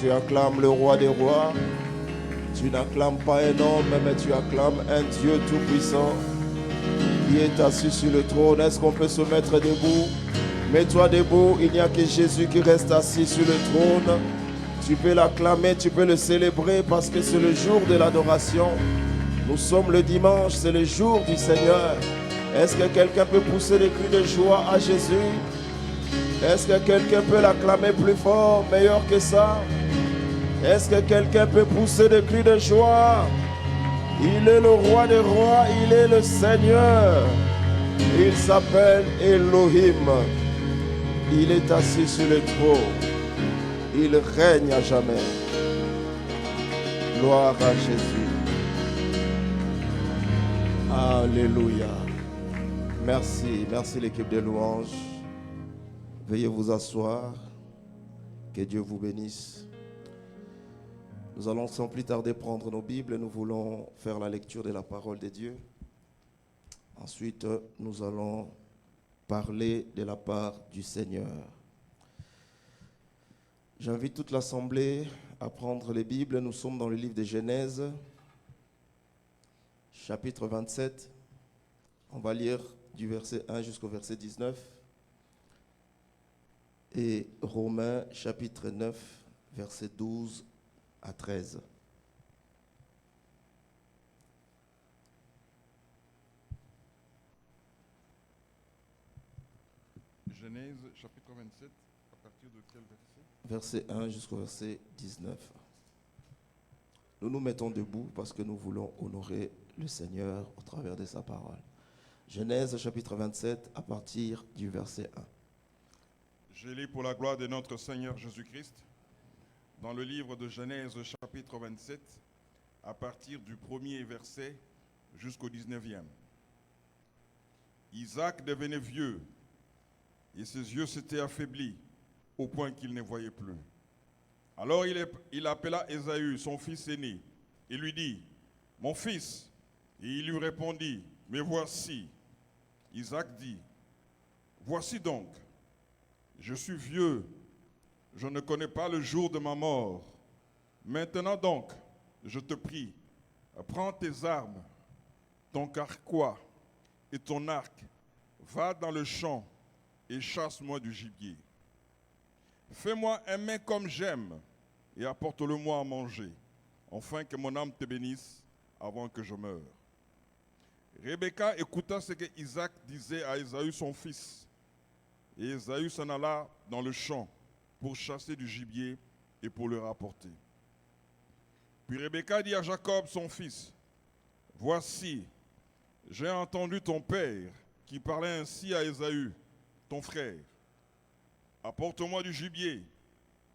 Tu acclames le roi des rois. Tu n'acclames pas un homme, mais tu acclames un Dieu tout-puissant qui est assis sur le trône. Est-ce qu'on peut se mettre debout? Mets-toi debout, il n'y a que Jésus qui reste assis sur le trône. Tu peux l'acclamer, tu peux le célébrer parce que c'est le jour de l'adoration. Nous sommes le dimanche, c'est le jour du Seigneur. Est-ce que quelqu'un peut pousser des cris de joie à Jésus? Est-ce que quelqu'un peut l'acclamer plus fort, meilleur que ça? Est-ce que quelqu'un peut pousser des cris de joie? Il est le roi des rois, il est le Seigneur. Il s'appelle Elohim. Il est assis sur le trône. Il règne à jamais. Gloire à Jésus. Alléluia. Merci, merci l'équipe de louanges. Veuillez vous asseoir. Que Dieu vous bénisse. Nous allons sans plus tarder prendre nos Bibles et nous voulons faire la lecture de la parole de Dieu. Ensuite, nous allons parler de la part du Seigneur. J'invite toute l'assemblée à prendre les Bibles. Nous sommes dans le livre de Genèse, chapitre 27. On va lire du verset 1 jusqu'au verset 19. Et Romains, chapitre 9, verset 12 à 13. Genèse, chapitre 27, à partir de quel verset? Verset 1 jusqu'au verset 19. Nous nous mettons debout parce que nous voulons honorer le Seigneur au travers de sa parole. Genèse, chapitre 27, à partir du verset 1. Je lis pour la gloire de notre Seigneur Jésus-Christ, dans le livre de Genèse, chapitre 27, à partir du premier verset jusqu'au 19e. Isaac devenait vieux, et ses yeux s'étaient affaiblis, au point qu'il ne voyait plus. Alors il appela Ésaü, son fils aîné, et lui dit, « Mon fils !» Et il lui répondit, « Mais voici. » Isaac dit, « Voici donc, je suis vieux, je ne connais pas le jour de ma mort. Maintenant donc, je te prie, prends tes armes, ton carquois et ton arc, va dans le champ et chasse-moi du gibier. Fais-moi un mets comme j'aime et apporte-le-moi à manger, afin que mon âme te bénisse avant que je meure. » Rebecca écouta ce que Isaac disait à Ésaü son fils. Et Ésaü s'en alla dans le champ pour chasser du gibier et pour le rapporter. Puis Rebecca dit à Jacob son fils, « Voici, j'ai entendu ton père qui parlait ainsi à Ésaü, ton frère. Apporte-moi du gibier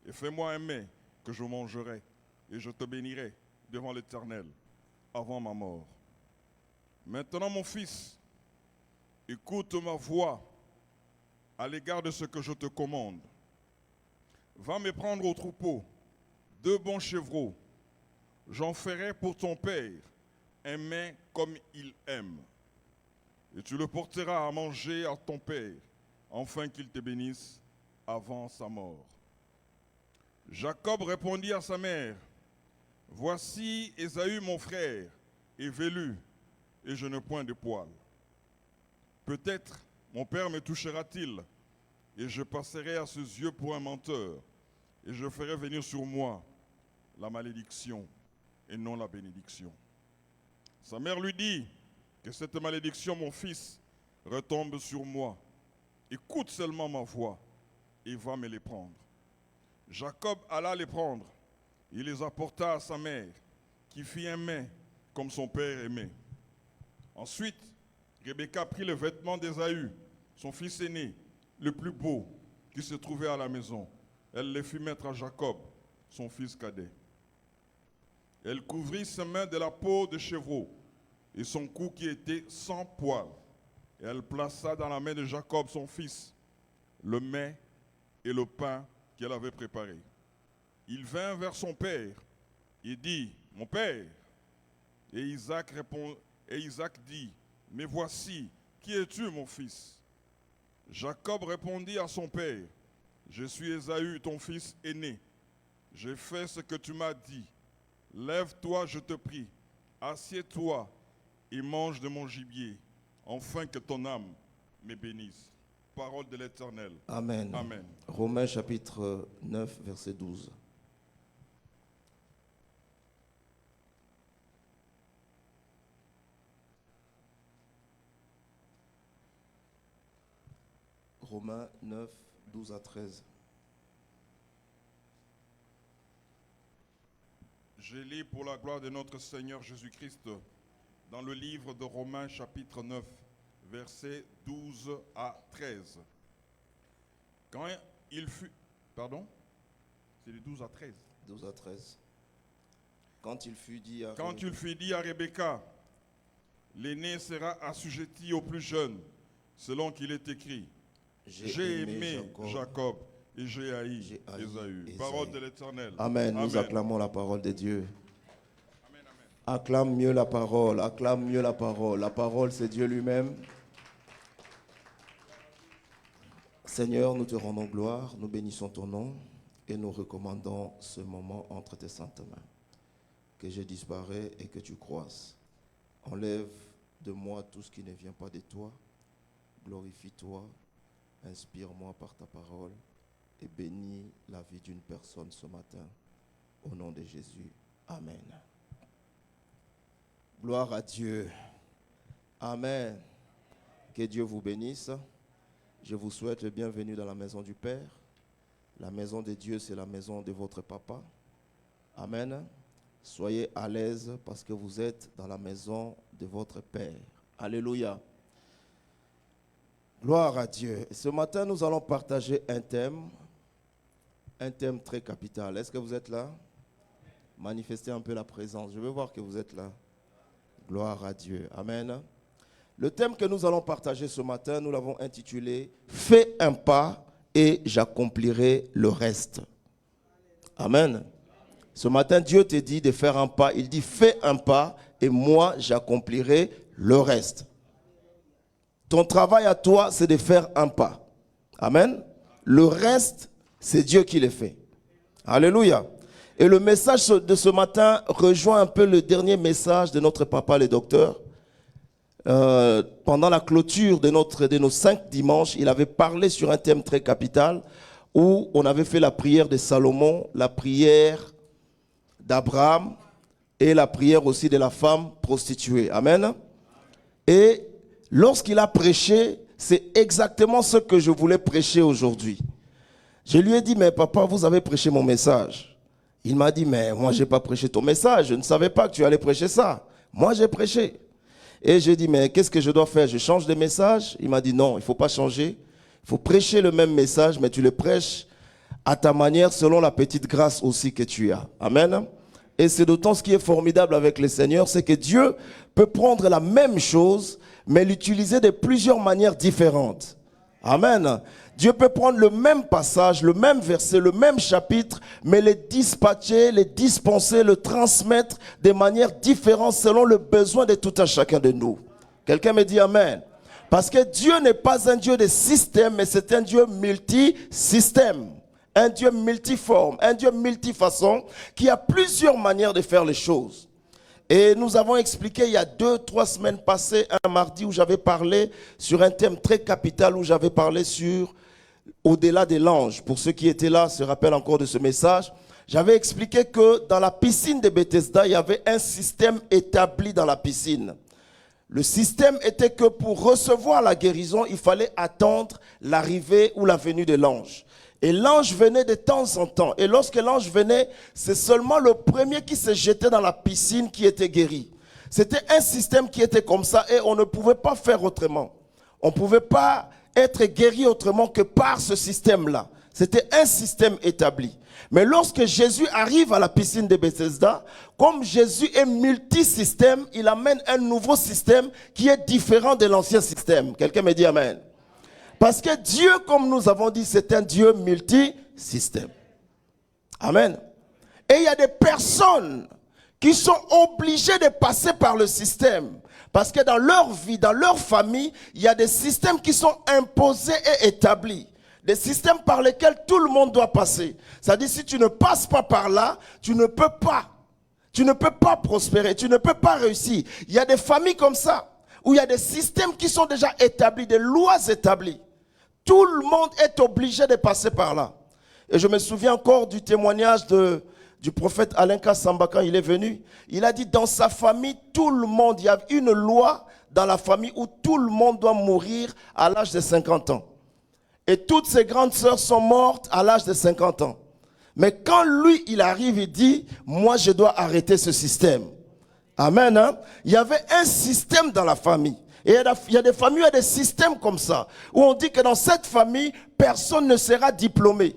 et fais-moi un mets que je mangerai et je te bénirai devant l'Éternel avant ma mort. Maintenant mon fils, écoute ma voix à l'égard de ce que je te commande. Va me prendre au troupeau 2 bons chevreaux. J'en ferai pour ton père un mets comme il aime. Et tu le porteras à manger à ton père, afin qu'il te bénisse avant sa mort. » Jacob répondit à sa mère, « Voici Ésaü mon frère est velu, et je n'ai point de poils. Peut-être mon père me touchera-t-il, et je passerai à ses yeux pour un menteur, et je ferai venir sur moi la malédiction et non la bénédiction. » Sa mère lui dit, « Que cette malédiction, mon fils, retombe sur moi. Écoute seulement ma voix, et va me les prendre. » Jacob alla les prendre, il les apporta à sa mère, qui fit un mets comme son père aimait. Ensuite, Rebecca prit le vêtement d'Ésaü, son fils aîné, le plus beau, qui se trouvait à la maison. Elle le fit mettre à Jacob, son fils cadet. Elle couvrit ses mains de la peau de chevreau et son cou qui était sans poils. Et elle plaça dans la main de Jacob, son fils, le mets et le pain qu'elle avait préparé. Il vint vers son père et dit, « Mon père !» Et Isaac dit, « Mais voici, qui es-tu, mon fils ?» Jacob répondit à son père, « Je suis Ésaü, ton fils aîné. j'ai fait ce que tu m'as dit. Lève-toi, je te prie, assieds-toi et mange de mon gibier, afin que ton âme me bénisse. Parole de l'Éternel. Amen. Amen. Romains chapitre 9, verset 12. Romains 9, 12 à 13. Je lis pour la gloire de notre Seigneur Jésus-Christ dans le livre de Romains chapitre 9, versets 12 à 13. Quand il fut... Pardon? C'est de 12 à 13. 12 à 13. Quand il fut dit à Rebecca, l'aîné sera assujetti au plus jeune, selon qu'il est écrit. J'ai aimé Jacob et j'ai haï Ésaü. Parole de l'Éternel. Amen. Nous acclamons la parole de Dieu. Amen, amen. Acclame mieux la parole. Acclame mieux la parole. La parole, c'est Dieu lui-même. Seigneur, nous te rendons gloire, nous bénissons ton nom et nous recommandons ce moment entre tes saintes mains. Que je disparais et que tu croisses. Enlève de moi tout ce qui ne vient pas de toi. Glorifie-toi. Inspire-moi par ta parole et bénis la vie d'une personne ce matin. Au nom de Jésus. Amen. Gloire à Dieu. Amen. Que Dieu vous bénisse. Je vous souhaite le bienvenu dans la maison du Père. La maison de Dieu, c'est la maison de votre papa. Amen. Soyez à l'aise parce que vous êtes dans la maison de votre Père. Alléluia. Gloire à Dieu. Ce matin, nous allons partager un thème très capital. Est-ce que vous êtes là? Manifestez un peu la présence. Je veux voir que vous êtes là. Gloire à Dieu. Amen. Le thème que nous allons partager ce matin, nous l'avons intitulé « Fais un pas et j'accomplirai le reste ». Amen. Ce matin, Dieu te dit de faire un pas. Il dit « Fais un pas et moi, j'accomplirai le reste ». Ton travail à toi, c'est de faire un pas. Amen. Le reste, c'est Dieu qui le fait. Alléluia. Et le message de ce matin rejoint un peu le dernier message de notre papa, le docteur. Pendant la clôture de nos 5 dimanches, il avait parlé sur un thème très capital où on avait fait la prière de Salomon, la prière d'Abraham et la prière aussi de la femme prostituée. Amen. Et lorsqu'il a prêché, c'est exactement ce que je voulais prêcher aujourd'hui. Je lui ai dit, mais papa, vous avez prêché mon message. Il m'a dit, mais moi, je n'ai pas prêché ton message. Je ne savais pas que tu allais prêcher ça. Moi, j'ai prêché. Et j'ai dit, mais qu'est-ce que je dois faire? Je change de message? Il m'a dit, non, il ne faut pas changer. Il faut prêcher le même message, mais tu le prêches à ta manière, selon la petite grâce aussi que tu as. Amen. Et c'est d'autant ce qui est formidable avec le Seigneur, c'est que Dieu peut prendre la même chose, mais l'utiliser de plusieurs manières différentes. Amen. Dieu peut prendre le même passage, le même verset, le même chapitre, mais les dispatcher, les dispenser, le transmettre de manière différente selon le besoin de tout un chacun de nous. Quelqu'un me dit Amen. Parce que Dieu n'est pas un Dieu de système, mais c'est un Dieu multi-système. Un Dieu multiforme, un Dieu multifaçon, qui a plusieurs manières de faire les choses. Et nous avons expliqué il y a 2-3 semaines passées, un mardi où j'avais parlé sur un thème très capital, où j'avais parlé sur au-delà de l'ange. Pour ceux qui étaient là, se rappellent encore de ce message. J'avais expliqué que dans la piscine de Bethesda, il y avait un système établi dans la piscine. Le système était que pour recevoir la guérison, il fallait attendre l'arrivée ou la venue de l'ange. Et l'ange venait de temps en temps. Et lorsque l'ange venait, c'est seulement le premier qui se jetait dans la piscine qui était guéri. C'était un système qui était comme ça et on ne pouvait pas faire autrement. On ne pouvait pas être guéri autrement que par ce système-là. C'était un système établi. Mais lorsque Jésus arrive à la piscine de Bethesda, comme Jésus est multisystème, il amène un nouveau système qui est différent de l'ancien système. Quelqu'un me dit Amen. Parce que Dieu, comme nous avons dit, c'est un Dieu multisystème. Amen. Et il y a des personnes qui sont obligées de passer par le système. Parce que dans leur vie, dans leur famille, il y a des systèmes qui sont imposés et établis. Des systèmes par lesquels tout le monde doit passer. C'est-à-dire, si tu ne passes pas par là, tu ne peux pas. Tu ne peux pas prospérer, tu ne peux pas réussir. Il y a des familles comme ça, où il y a des systèmes qui sont déjà établis, des lois établies. Tout le monde est obligé de passer par là. Et je me souviens encore du témoignage du prophète Alain Kassamba quand il est venu. Il a dit, dans sa famille, tout le monde, il y a une loi dans la famille où tout le monde doit mourir à l'âge de 50 ans. Et toutes ses grandes sœurs sont mortes à l'âge de 50 ans. Mais quand lui, il arrive, il dit, moi, je dois arrêter ce système. Amen. Hein? Il y avait un système dans la famille. Et il y a des familles, il y a des systèmes comme ça, où on dit que dans cette famille, personne ne sera diplômé.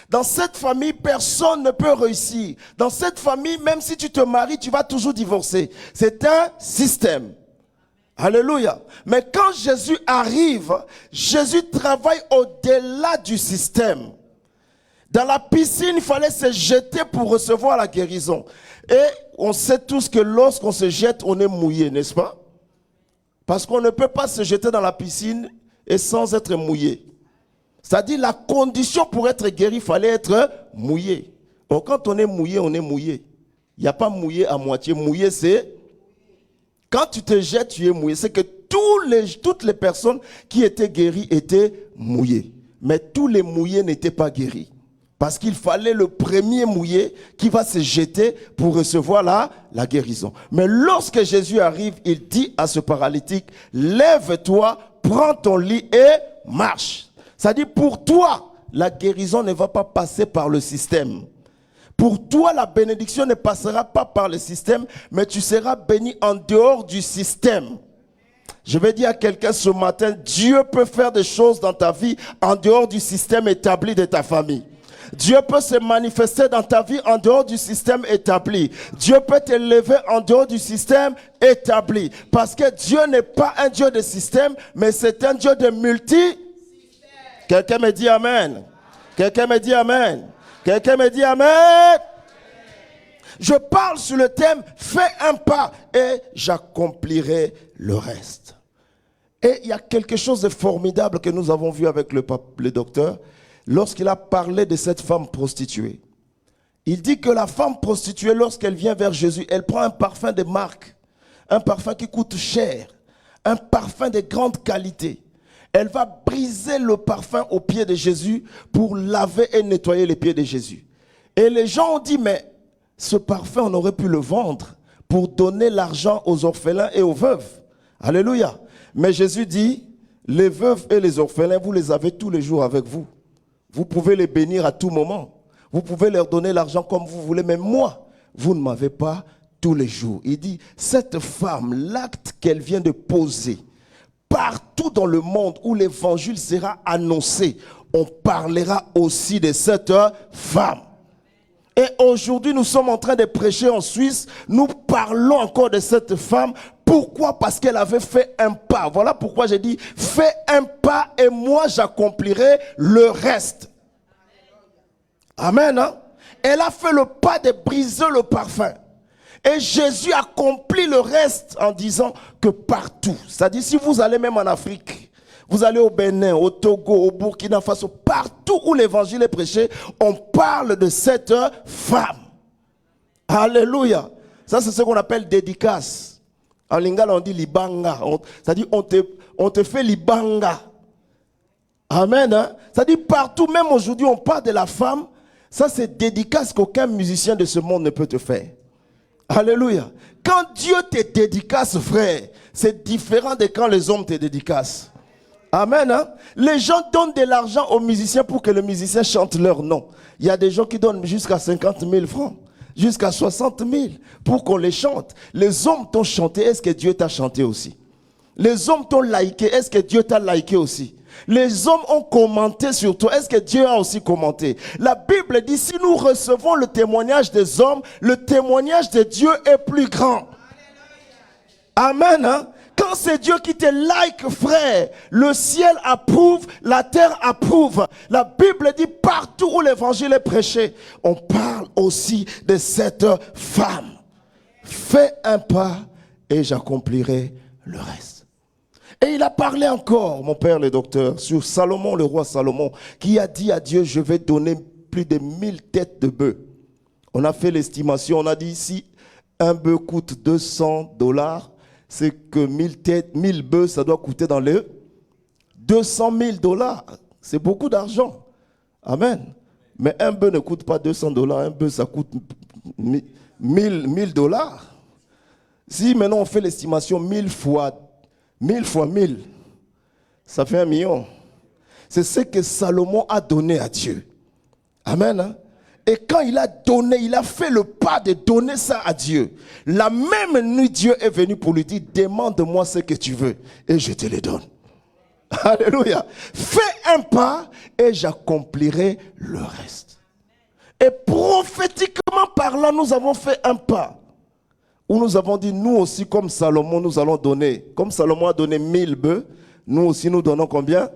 Dans cette famille, personne ne peut réussir. Dans cette famille, même si tu te maries, tu vas toujours divorcer. C'est un système. Alléluia. Mais quand Jésus arrive, Jésus travaille au-delà du système. Dans la piscine, il fallait se jeter pour recevoir la guérison. Et on sait tous que lorsqu'on se jette, on est mouillé, n'est-ce pas? Parce qu'on ne peut pas se jeter dans la piscine et sans être mouillé. C'est-à-dire la condition pour être guéri, il fallait être mouillé. Donc quand on est mouillé, on est mouillé. Il n'y a pas mouillé à moitié. Mouillé, c'est... Quand tu te jettes, tu es mouillé. C'est que toutes les personnes qui étaient guéries étaient mouillées. Mais tous les mouillés n'étaient pas guéris. Parce qu'il fallait le premier mouillé qui va se jeter pour recevoir la guérison. Mais lorsque Jésus arrive, il dit à ce paralytique, lève-toi, prends ton lit et marche. C'est-à-dire pour toi, la guérison ne va pas passer par le système. Pour toi, la bénédiction ne passera pas par le système, mais tu seras béni en dehors du système. Je vais dire à quelqu'un ce matin, Dieu peut faire des choses dans ta vie en dehors du système établi de ta famille. Dieu peut se manifester dans ta vie en dehors du système établi. Dieu peut t'élever en dehors du système établi. Parce que Dieu n'est pas un Dieu de système, mais c'est un Dieu de multi. Quelqu'un me dit Amen. Quelqu'un me dit Amen. Quelqu'un me dit Amen. Je parle sur le thème, fais un pas et j'accomplirai le reste. Et il y a quelque chose de formidable que nous avons vu avec le docteur lorsqu'il a parlé de cette femme prostituée. Il dit que la femme prostituée, lorsqu'elle vient vers Jésus, elle prend un parfum de marque, un parfum qui coûte cher, un parfum de grande qualité. Elle va briser le parfum aux pieds de Jésus pour laver et nettoyer les pieds de Jésus. Et les gens ont dit, mais ce parfum, on aurait pu le vendre pour donner l'argent aux orphelins et aux veuves. Alléluia. Mais Jésus dit, les veuves et les orphelins, vous les avez tous les jours avec vous. Vous pouvez les bénir à tout moment. Vous pouvez leur donner l'argent comme vous voulez. Mais moi, vous ne m'avez pas tous les jours. Il dit, cette femme, l'acte qu'elle vient de poser, partout dans le monde où l'évangile sera annoncé, on parlera aussi de cette femme. Et aujourd'hui, nous sommes en train de prêcher en Suisse. Nous parlons encore de cette femme. Pourquoi? Parce qu'elle avait fait un pas. Voilà pourquoi j'ai dit, fais un pas et moi j'accomplirai le reste. Amen. Hein? Elle a fait le pas de briser le parfum. Et Jésus accomplit le reste en disant que partout, c'est-à-dire si vous allez même en Afrique, vous allez au Bénin, au Togo, au Burkina Faso, partout où l'évangile est prêché, on parle de cette femme. Alléluia. Ça, c'est ce qu'on appelle dédicace. En lingala, on dit libanga. C'est-à-dire on te fait libanga. Amen. Hein? C'est-à-dire partout, même aujourd'hui, on parle de la femme. Ça, c'est dédicace qu'aucun musicien de ce monde ne peut te faire. Alléluia. Quand Dieu te dédicace, frère, c'est différent de quand les hommes te dédicacent. Amen. Hein? Les gens donnent de l'argent aux musiciens pour que les musiciens chantent leur nom. Il y a des gens qui donnent jusqu'à 50 000 francs, jusqu'à 60 000 pour qu'on les chante. Les hommes t'ont chanté, est-ce que Dieu t'a chanté aussi? Les hommes t'ont liké, est-ce que Dieu t'a liké aussi? Les hommes ont commenté sur toi, est-ce que Dieu a aussi commenté? La Bible dit, si nous recevons le témoignage des hommes, le témoignage de Dieu est plus grand. Amen. Hein? Quand c'est Dieu qui te like, frère, le ciel approuve, la terre approuve. La Bible dit, partout où l'évangile est prêché, on parle aussi de cette femme. Fais un pas et j'accomplirai le reste. Et il a parlé encore, mon père le docteur, sur Salomon, le roi Salomon, qui a dit à Dieu, je vais donner plus de 1000 têtes de bœufs. On a fait l'estimation, on a dit si un bœuf coûte $200, c'est que 1000 bœufs, ça doit coûter dans les $200,000. C'est beaucoup d'argent. Amen. Mais un bœuf ne coûte pas $200, un bœuf, ça coûte $1000. Si maintenant on fait l'estimation 1000 fois 1000, ça fait 1 million. C'est ce que Salomon a donné à Dieu. Amen. Hein? Et quand il a donné, il a fait le pas de donner ça à Dieu. La même nuit, Dieu est venu pour lui dire, demande-moi ce que tu veux et je te le donne. Alléluia. Fais un pas et j'accomplirai le reste. Et prophétiquement parlant, nous avons fait un pas. Où nous avons dit, nous aussi comme Salomon, nous allons donner. Comme Salomon a donné 1000 bœufs, nous aussi nous donnons combien?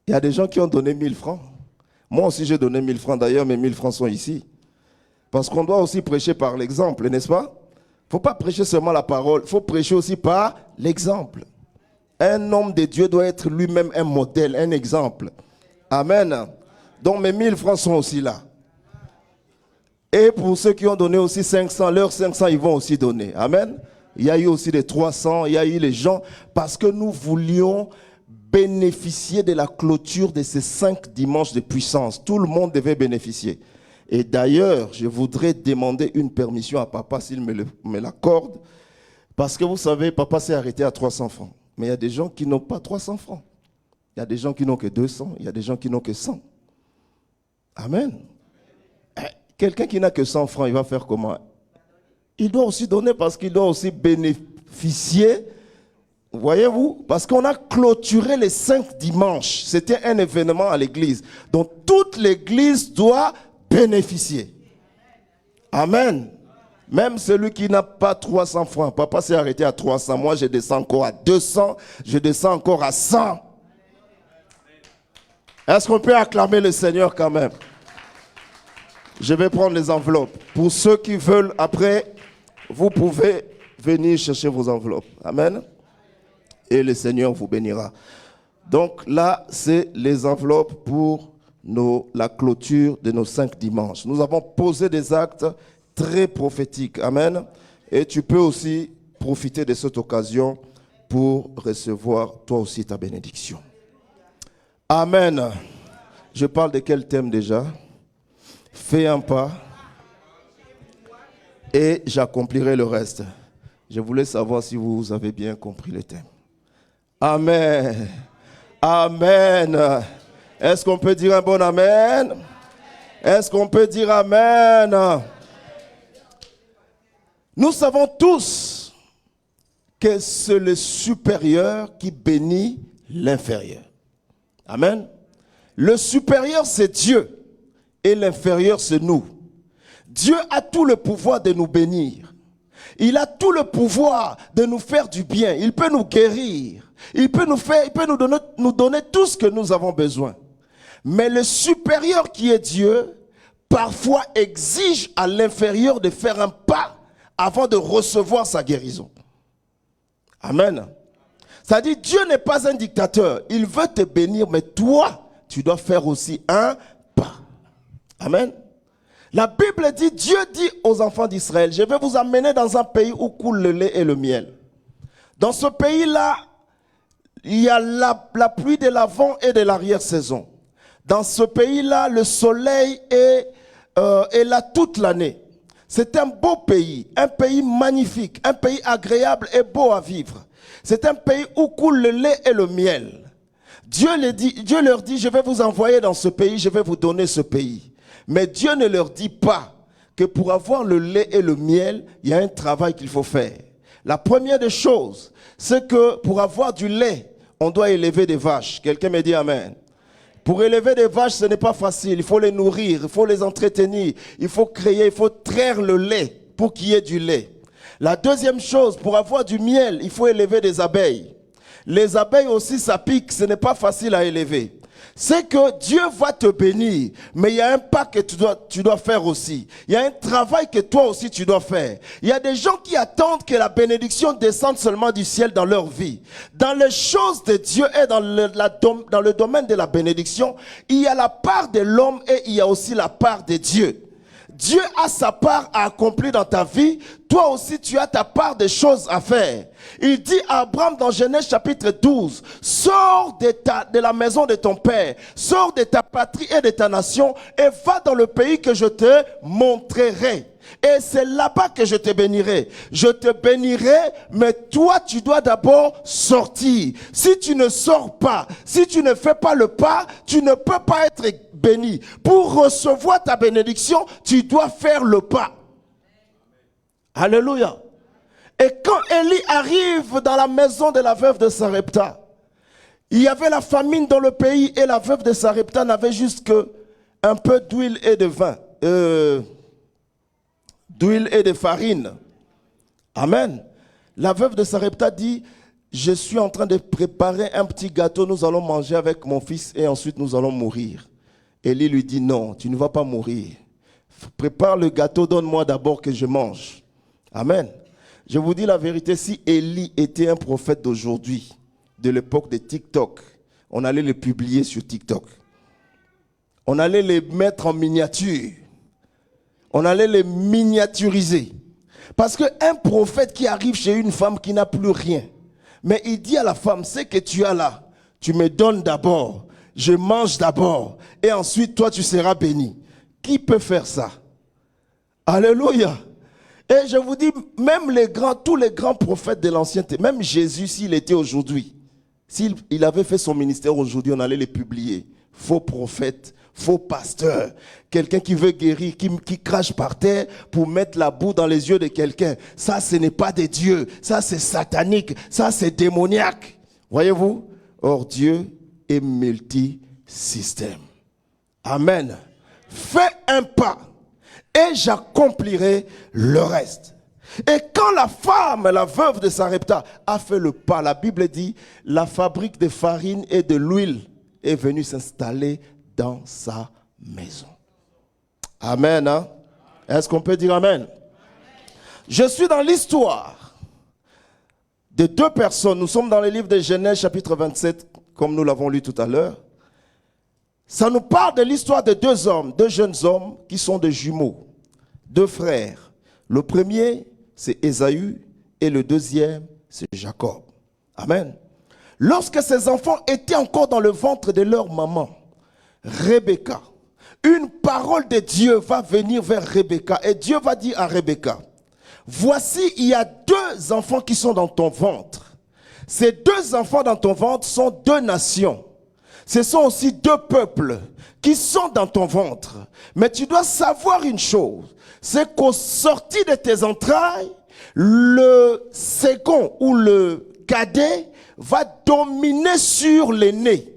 Il y a des gens qui ont donné 1000 francs. Moi aussi j'ai donné 1000 francs. D'ailleurs, mes 1000 francs sont ici. Parce qu'on doit aussi prêcher par l'exemple, n'est-ce pas? Il ne faut pas prêcher seulement la parole, il faut prêcher aussi par l'exemple. Un homme de Dieu doit être lui-même un modèle, un exemple. Amen. Donc mes 1000 francs sont aussi là. Et pour ceux qui ont donné aussi 500, leurs 500, ils vont aussi donner. Amen. Il y a eu aussi des 300, il y a eu les gens, parce que nous voulions bénéficier de la clôture de ces 5 dimanches de puissance. Tout le monde devait bénéficier. Et d'ailleurs, je voudrais demander une permission à papa s'il me l'accorde. Parce que vous savez, papa s'est arrêté à 300 francs. Mais il y a des gens qui n'ont pas 300 francs. Il y a des gens qui n'ont que 200. Il y a des gens qui n'ont que 100. Amen. Quelqu'un qui n'a que 100 francs, il va faire comment? Il doit aussi donner parce qu'il doit aussi bénéficier. Voyez-vous? Parce qu'on a clôturé les 5 dimanches. C'était un événement à l'église. Donc toute l'église doit bénéficier. Amen. Même celui qui n'a pas 300 francs. Papa s'est arrêté à 300. Moi, je descends encore à 200. Je descends encore à 100. Est-ce qu'on peut acclamer le Seigneur quand même? Je vais prendre les enveloppes. Pour ceux qui veulent, après, vous pouvez venir chercher vos enveloppes. Amen. Et le Seigneur vous bénira. Donc là, c'est les enveloppes pour la clôture de nos 5 dimanches. Nous avons posé des actes très prophétiques. Amen. Et tu peux aussi profiter de cette occasion pour recevoir toi aussi ta bénédiction. Amen. Je parle de quel thème déjà? Fais un pas et j'accomplirai le reste. Je voulais savoir si vous avez bien compris le thème. Amen. Amen. Est-ce qu'on peut dire un bon amen? Est-ce qu'on peut dire amen? Nous savons tous que c'est le supérieur qui bénit l'inférieur. Amen. Le supérieur, c'est Dieu. Et l'inférieur, c'est nous. Dieu a tout le pouvoir de nous bénir. Il a tout le pouvoir de nous faire du bien. Il peut nous guérir. Il peut nous donner tout ce que nous avons besoin. Mais le supérieur qui est Dieu, parfois exige à l'inférieur de faire un pas avant de recevoir sa guérison. Amen. C'est-à-dire, Dieu n'est pas un dictateur. Il veut te bénir, mais toi, tu dois faire aussi un pas. Amen. La Bible dit, Dieu dit aux enfants d'Israël, je vais vous amener dans un pays où coule le lait et le miel. Dans ce pays-là, il y a la pluie de l'avant et de l'arrière-saison. Dans ce pays-là, le soleil est là toute l'année. C'est un beau pays, un pays magnifique, un pays agréable et beau à vivre. C'est un pays où coule le lait et le miel. Dieu leur dit, je vais vous envoyer dans ce pays, je vais vous donner ce pays. Mais Dieu ne leur dit pas que pour avoir le lait et le miel, il y a un travail qu'il faut faire. La première des choses, c'est que pour avoir du lait, on doit élever des vaches. Quelqu'un me dit amen. Pour élever des vaches, ce n'est pas facile. Il faut les nourrir, il faut les entretenir, il faut traire le lait pour qu'il y ait du lait. La deuxième chose, pour avoir du miel, il faut élever des abeilles. Les abeilles aussi, ça pique, ce n'est pas facile à élever. c'est que Dieu va te bénir, mais il y a un pas que tu dois faire aussi. Il y a un travail que toi aussi tu dois faire. Il y a des gens qui attendent que la bénédiction descende seulement du ciel dans leur vie. Dans les choses de Dieu et dans le domaine de la bénédiction, il y a la part de l'homme et il y a aussi la part de Dieu. Dieu a sa part à accomplir dans ta vie. Toi aussi, tu as ta part de choses à faire. Il dit à Abraham dans Genèse chapitre 12, sors de la maison de ton père, sors de ta patrie et de ta nation et va dans le pays que je te montrerai. Et c'est là-bas que je te bénirai. Je te bénirai, mais toi, tu dois d'abord sortir. Si tu ne sors pas, si tu ne fais pas le pas, tu ne peux pas être béni. Pour recevoir ta bénédiction, tu dois faire le pas. Alléluia. Et quand Élie arrive dans la maison de la veuve de Sarepta, il y avait la famine dans le pays et la veuve de Sarepta n'avait juste qu'un peu d'huile et de vin. D'huile et de farine. Amen. La veuve de Sarepta dit, je suis en train de préparer un petit gâteau, nous allons manger avec mon fils et ensuite nous allons mourir. Élie lui dit, non, tu ne vas pas mourir. Prépare le gâteau, donne-moi d'abord que je mange. Amen. Je vous dis la vérité, si Élie était un prophète d'aujourd'hui, de l'époque de TikTok, on allait le publier sur TikTok. On allait les mettre en miniature. On allait les miniaturiser. Parce qu'un prophète qui arrive chez une femme qui n'a plus rien, mais il dit à la femme, ce que tu as là, tu me donnes d'abord, je mange d'abord, et ensuite toi tu seras béni. Qui peut faire ça? Alléluia. Et je vous dis, même tous les grands prophètes de l'Ancien Testament, même Jésus, s'il était aujourd'hui, s'il avait fait son ministère aujourd'hui, on allait les publier. Faux prophète, faux pasteur, quelqu'un qui veut guérir, qui crache par terre pour mettre la boue dans les yeux de quelqu'un. Ça, ce n'est pas de Dieu. Ça, c'est satanique. Ça, c'est démoniaque. Voyez-vous? Or, Dieu est multisystème. Amen. Fais un pas et j'accomplirai le reste. Et quand la femme, la veuve de Sarepta, a fait le pas, la Bible dit, la fabrique de farine et de l'huile est venue s'installer dans sa maison. Amen. Hein? Est-ce qu'on peut dire amen? Je suis dans l'histoire de deux personnes. Nous sommes dans le livre de Genèse chapitre 27, comme nous l'avons lu tout à l'heure. Ça nous parle de l'histoire de deux hommes, deux jeunes hommes qui sont des jumeaux, deux frères. Le premier, c'est Ésaü et le deuxième, c'est Jacob. Amen. Lorsque ces enfants étaient encore dans le ventre de leur maman, Rebecca, une parole de Dieu va venir vers Rebecca et Dieu va dire à Rebecca, voici, il y a deux enfants qui sont dans ton ventre. Ces deux enfants dans ton ventre sont deux nations. Ce sont aussi deux peuples qui sont dans ton ventre. Mais tu dois savoir une chose, c'est qu'au sorti de tes entrailles, le second ou le cadet va dominer sur l'aîné.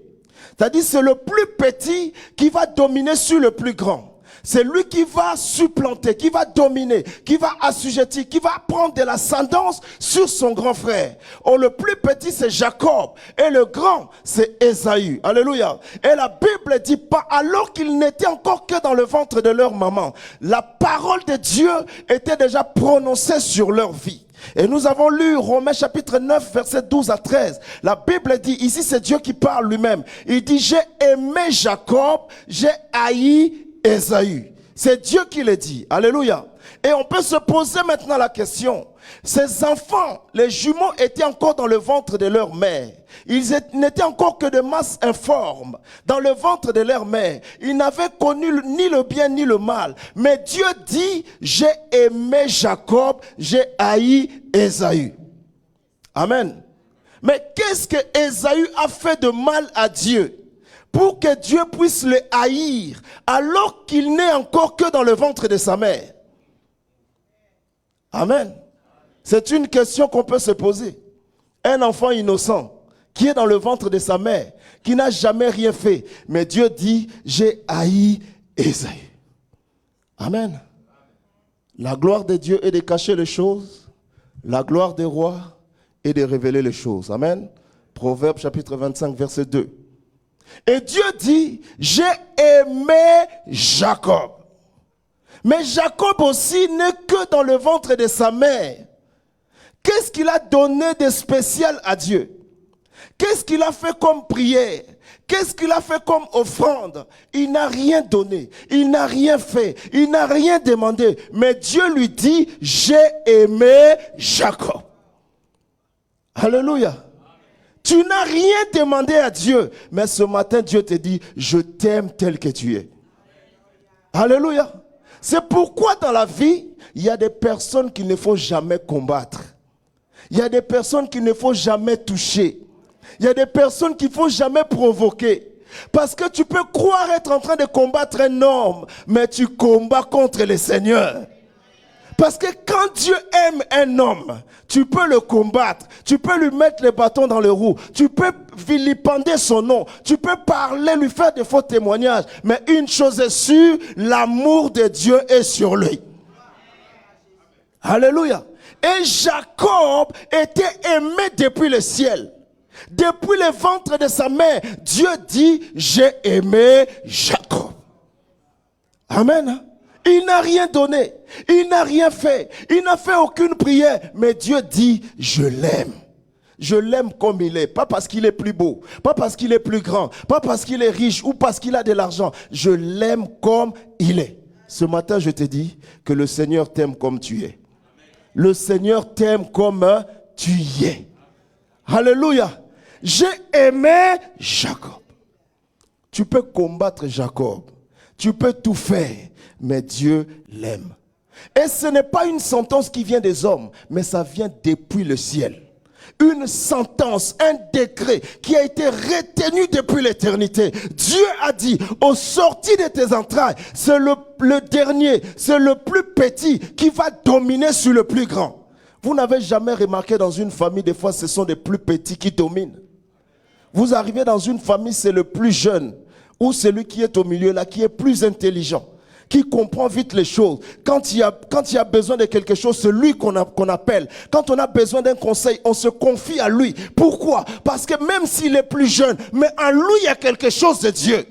C'est-à-dire c'est le plus petit qui va dominer sur le plus grand. C'est lui qui va supplanter, qui va dominer, qui va assujettir, qui va prendre de l'ascendance sur son grand frère. Or, le plus petit, c'est Jacob. Et le grand, c'est Ésaü. Alléluia. Et la Bible dit pas, alors qu'ils n'étaient encore que dans le ventre de leur maman, la parole de Dieu était déjà prononcée sur leur vie. Et nous avons lu Romains chapitre 9, verset 12 à 13. La Bible dit, ici c'est Dieu qui parle lui-même. Il dit, j'ai aimé Jacob, j'ai haï Ésaü. C'est Dieu qui le dit. Alléluia. Et on peut se poser maintenant la question. Ces enfants, les jumeaux, étaient encore dans le ventre de leur mère. Ils n'étaient encore que de masse informe. Dans le ventre de leur mère. Ils n'avaient connu ni le bien ni le mal. Mais Dieu dit, j'ai aimé Jacob, j'ai haï Ésaü. Amen. Mais qu'est-ce que Ésaü a fait de mal à Dieu pour que Dieu puisse le haïr alors qu'il n'est encore que dans le ventre de sa mère? Amen. C'est une question qu'on peut se poser. Un enfant innocent qui est dans le ventre de sa mère, qui n'a jamais rien fait, mais Dieu dit, j'ai haï Ésaü. Amen. La gloire de Dieu est de cacher les choses, la gloire des rois est de révéler les choses. Amen. Proverbe chapitre 25, verset 2. Et Dieu dit, j'ai aimé Jacob. Mais Jacob aussi n'est que dans le ventre de sa mère. Qu'est-ce qu'il a donné de spécial à Dieu? Qu'est-ce qu'il a fait comme prière? Qu'est-ce qu'il a fait comme offrande? Il n'a rien donné, il n'a rien fait, il n'a rien demandé. Mais Dieu lui dit, j'ai aimé Jacob. Alléluia. Tu n'as rien demandé à Dieu, mais ce matin Dieu te dit, je t'aime tel que tu es. Alléluia. C'est pourquoi dans la vie, il y a des personnes qu'il ne faut jamais combattre. Il y a des personnes qu'il ne faut jamais toucher. Il y a des personnes qu'il ne faut jamais provoquer. Parce que tu peux croire être en train de combattre un homme, mais tu combats contre le Seigneur. Parce que quand Dieu aime un homme, tu peux le combattre, tu peux lui mettre les bâtons dans les roues, tu peux vilipender son nom, tu peux parler, lui faire des faux témoignages. Mais une chose est sûre, l'amour de Dieu est sur lui. Alléluia. Et Jacob était aimé depuis le ciel. Depuis le ventre de sa mère, Dieu dit, j'ai aimé Jacob. Amen. Il n'a rien donné, il n'a rien fait, il n'a fait aucune prière. Mais Dieu dit, je l'aime. Je l'aime comme il est, pas parce qu'il est plus beau, pas parce qu'il est plus grand, pas parce qu'il est riche ou parce qu'il a de l'argent. Je l'aime comme il est. Ce matin, je te dis que le Seigneur t'aime comme tu es. Le Seigneur t'aime comme tu y es. Alléluia. J'ai aimé Jacob. Tu peux combattre Jacob. Tu peux tout faire, mais Dieu l'aime. Et ce n'est pas une sentence qui vient des hommes, mais ça vient depuis le ciel. Une sentence, un décret qui a été retenu depuis l'éternité. Dieu a dit, au sorti de tes entrailles, c'est le dernier, c'est le plus petit qui va dominer sur le plus grand. Vous n'avez jamais remarqué dans une famille, des fois ce sont les plus petits qui dominent. Vous arrivez dans une famille, c'est le plus jeune, ou celui qui est au milieu là, qui est plus intelligent, qui comprend vite les choses. Quand il y a besoin de quelque chose, c'est lui qu'on appelle. Quand on a besoin d'un conseil, on se confie à lui. Pourquoi? Parce que même s'il est plus jeune, mais en lui, il y a quelque chose de Dieu.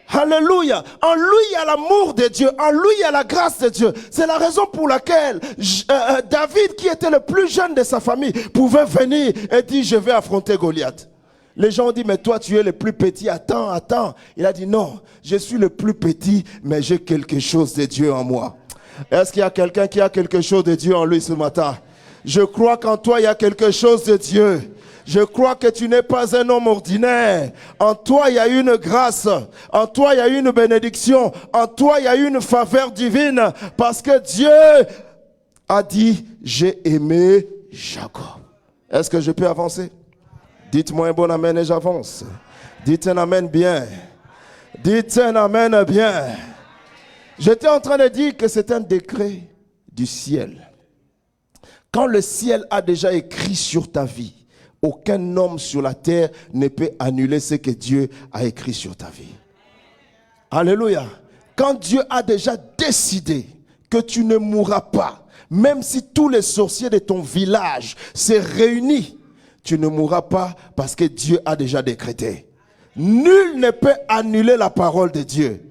Alléluia. En lui, il y a l'amour de Dieu. En lui, il y a la grâce de Dieu. C'est la raison pour laquelle David, qui était le plus jeune de sa famille, pouvait venir et dire, je vais affronter Goliath. Les gens ont dit, mais toi tu es le plus petit, attends. Il a dit, non, je suis le plus petit, mais j'ai quelque chose de Dieu en moi. Est-ce qu'il y a quelqu'un qui a quelque chose de Dieu en lui ce matin? Je crois qu'en toi il y a quelque chose de Dieu. Je crois que tu n'es pas un homme ordinaire. En toi il y a une grâce. En toi il y a une bénédiction. En toi il y a une faveur divine. Parce que Dieu a dit, j'ai aimé Jacob. Est-ce que je peux avancer? Dites-moi un bon amen et j'avance. Dites un amen bien. Dites un amen bien. J'étais en train de dire que c'est un décret du ciel. Quand le ciel a déjà écrit sur ta vie, aucun homme sur la terre ne peut annuler ce que Dieu a écrit sur ta vie. Alléluia. Quand Dieu a déjà décidé que tu ne mourras pas, même si tous les sorciers de ton village se réunissent, tu ne mourras pas parce que Dieu a déjà décrété. Nul ne peut annuler la parole de Dieu.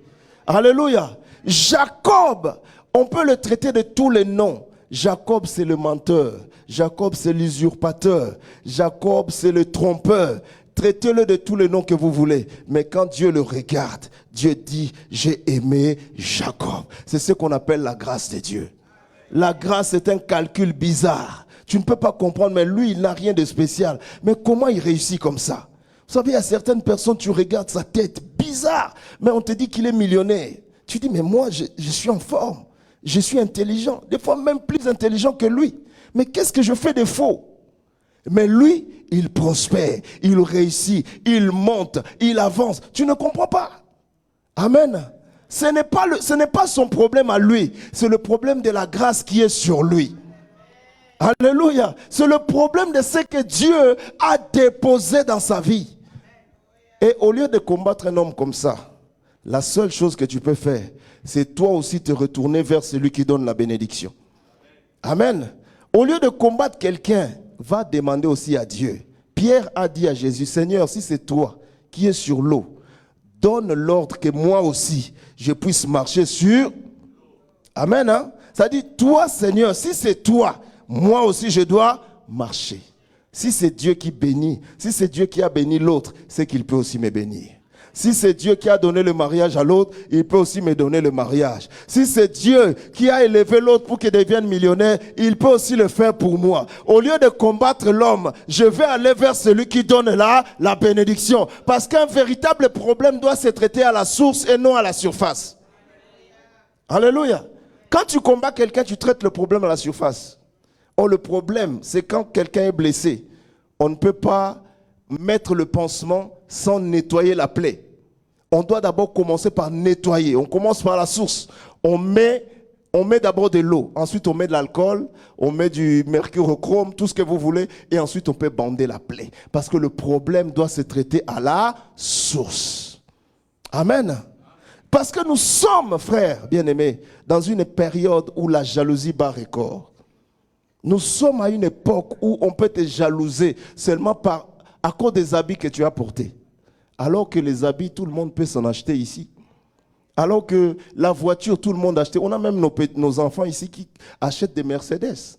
Alléluia. Jacob, on peut le traiter de tous les noms. Jacob, c'est le menteur. Jacob, c'est l'usurpateur. Jacob, c'est le trompeur. Traitez-le de tous les noms que vous voulez. Mais quand Dieu le regarde, Dieu dit, j'ai aimé Jacob. C'est ce qu'on appelle la grâce de Dieu. La grâce est un calcul bizarre. Tu ne peux pas comprendre, mais lui, il n'a rien de spécial. Mais comment il réussit comme ça? Vous savez, il y a certaines personnes, tu regardes sa tête, bizarre, mais on te dit qu'il est millionnaire. Tu dis, mais moi, je suis en forme. Je suis intelligent. Des fois, même plus intelligent que lui. Mais qu'est-ce que je fais de faux? Mais lui, il prospère, il réussit, il monte, il avance. Tu ne comprends pas? Amen. Ce n'est pas son problème à lui. C'est le problème de la grâce qui est sur lui. Alléluia. C'est le problème de ce que Dieu a déposé dans sa vie. Et au lieu de combattre un homme comme ça, la seule chose que tu peux faire, c'est toi aussi te retourner vers celui qui donne la bénédiction. Amen. Au lieu de combattre quelqu'un, va demander aussi à Dieu. Pierre a dit à Jésus, Seigneur, si c'est toi qui est sur l'eau, donne l'ordre que moi aussi, je puisse marcher sur... Amen, hein? Ça dit, toi Seigneur, si c'est toi, moi aussi je dois marcher. Si c'est Dieu qui bénit, si c'est Dieu qui a béni l'autre, c'est qu'il peut aussi me bénir. Si c'est Dieu qui a donné le mariage à l'autre, il peut aussi me donner le mariage. Si c'est Dieu qui a élevé l'autre pour qu'il devienne millionnaire, il peut aussi le faire pour moi. Au lieu de combattre l'homme, je vais aller vers celui qui donne la bénédiction. Parce qu'un véritable problème doit se traiter à la source et non à la surface. Alléluia. Quand tu combats quelqu'un, tu traites le problème à la surface. Or, le problème, c'est quand quelqu'un est blessé, on ne peut pas mettre le pansement sans nettoyer la plaie. On doit d'abord commencer par nettoyer. On commence par la source. On met d'abord de l'eau. Ensuite, on met de l'alcool. On met du mercurochrome, tout ce que vous voulez. Et ensuite, on peut bander la plaie. Parce que le problème doit se traiter à la source. Amen. Parce que nous sommes, frères bien-aimés, dans une période où la jalousie bat record. Nous sommes à une époque où on peut te jalouser seulement à cause des habits que tu as portés. Alors que les habits, tout le monde peut s'en acheter ici. Alors que la voiture, tout le monde achète. On a même nos enfants ici qui achètent des Mercedes.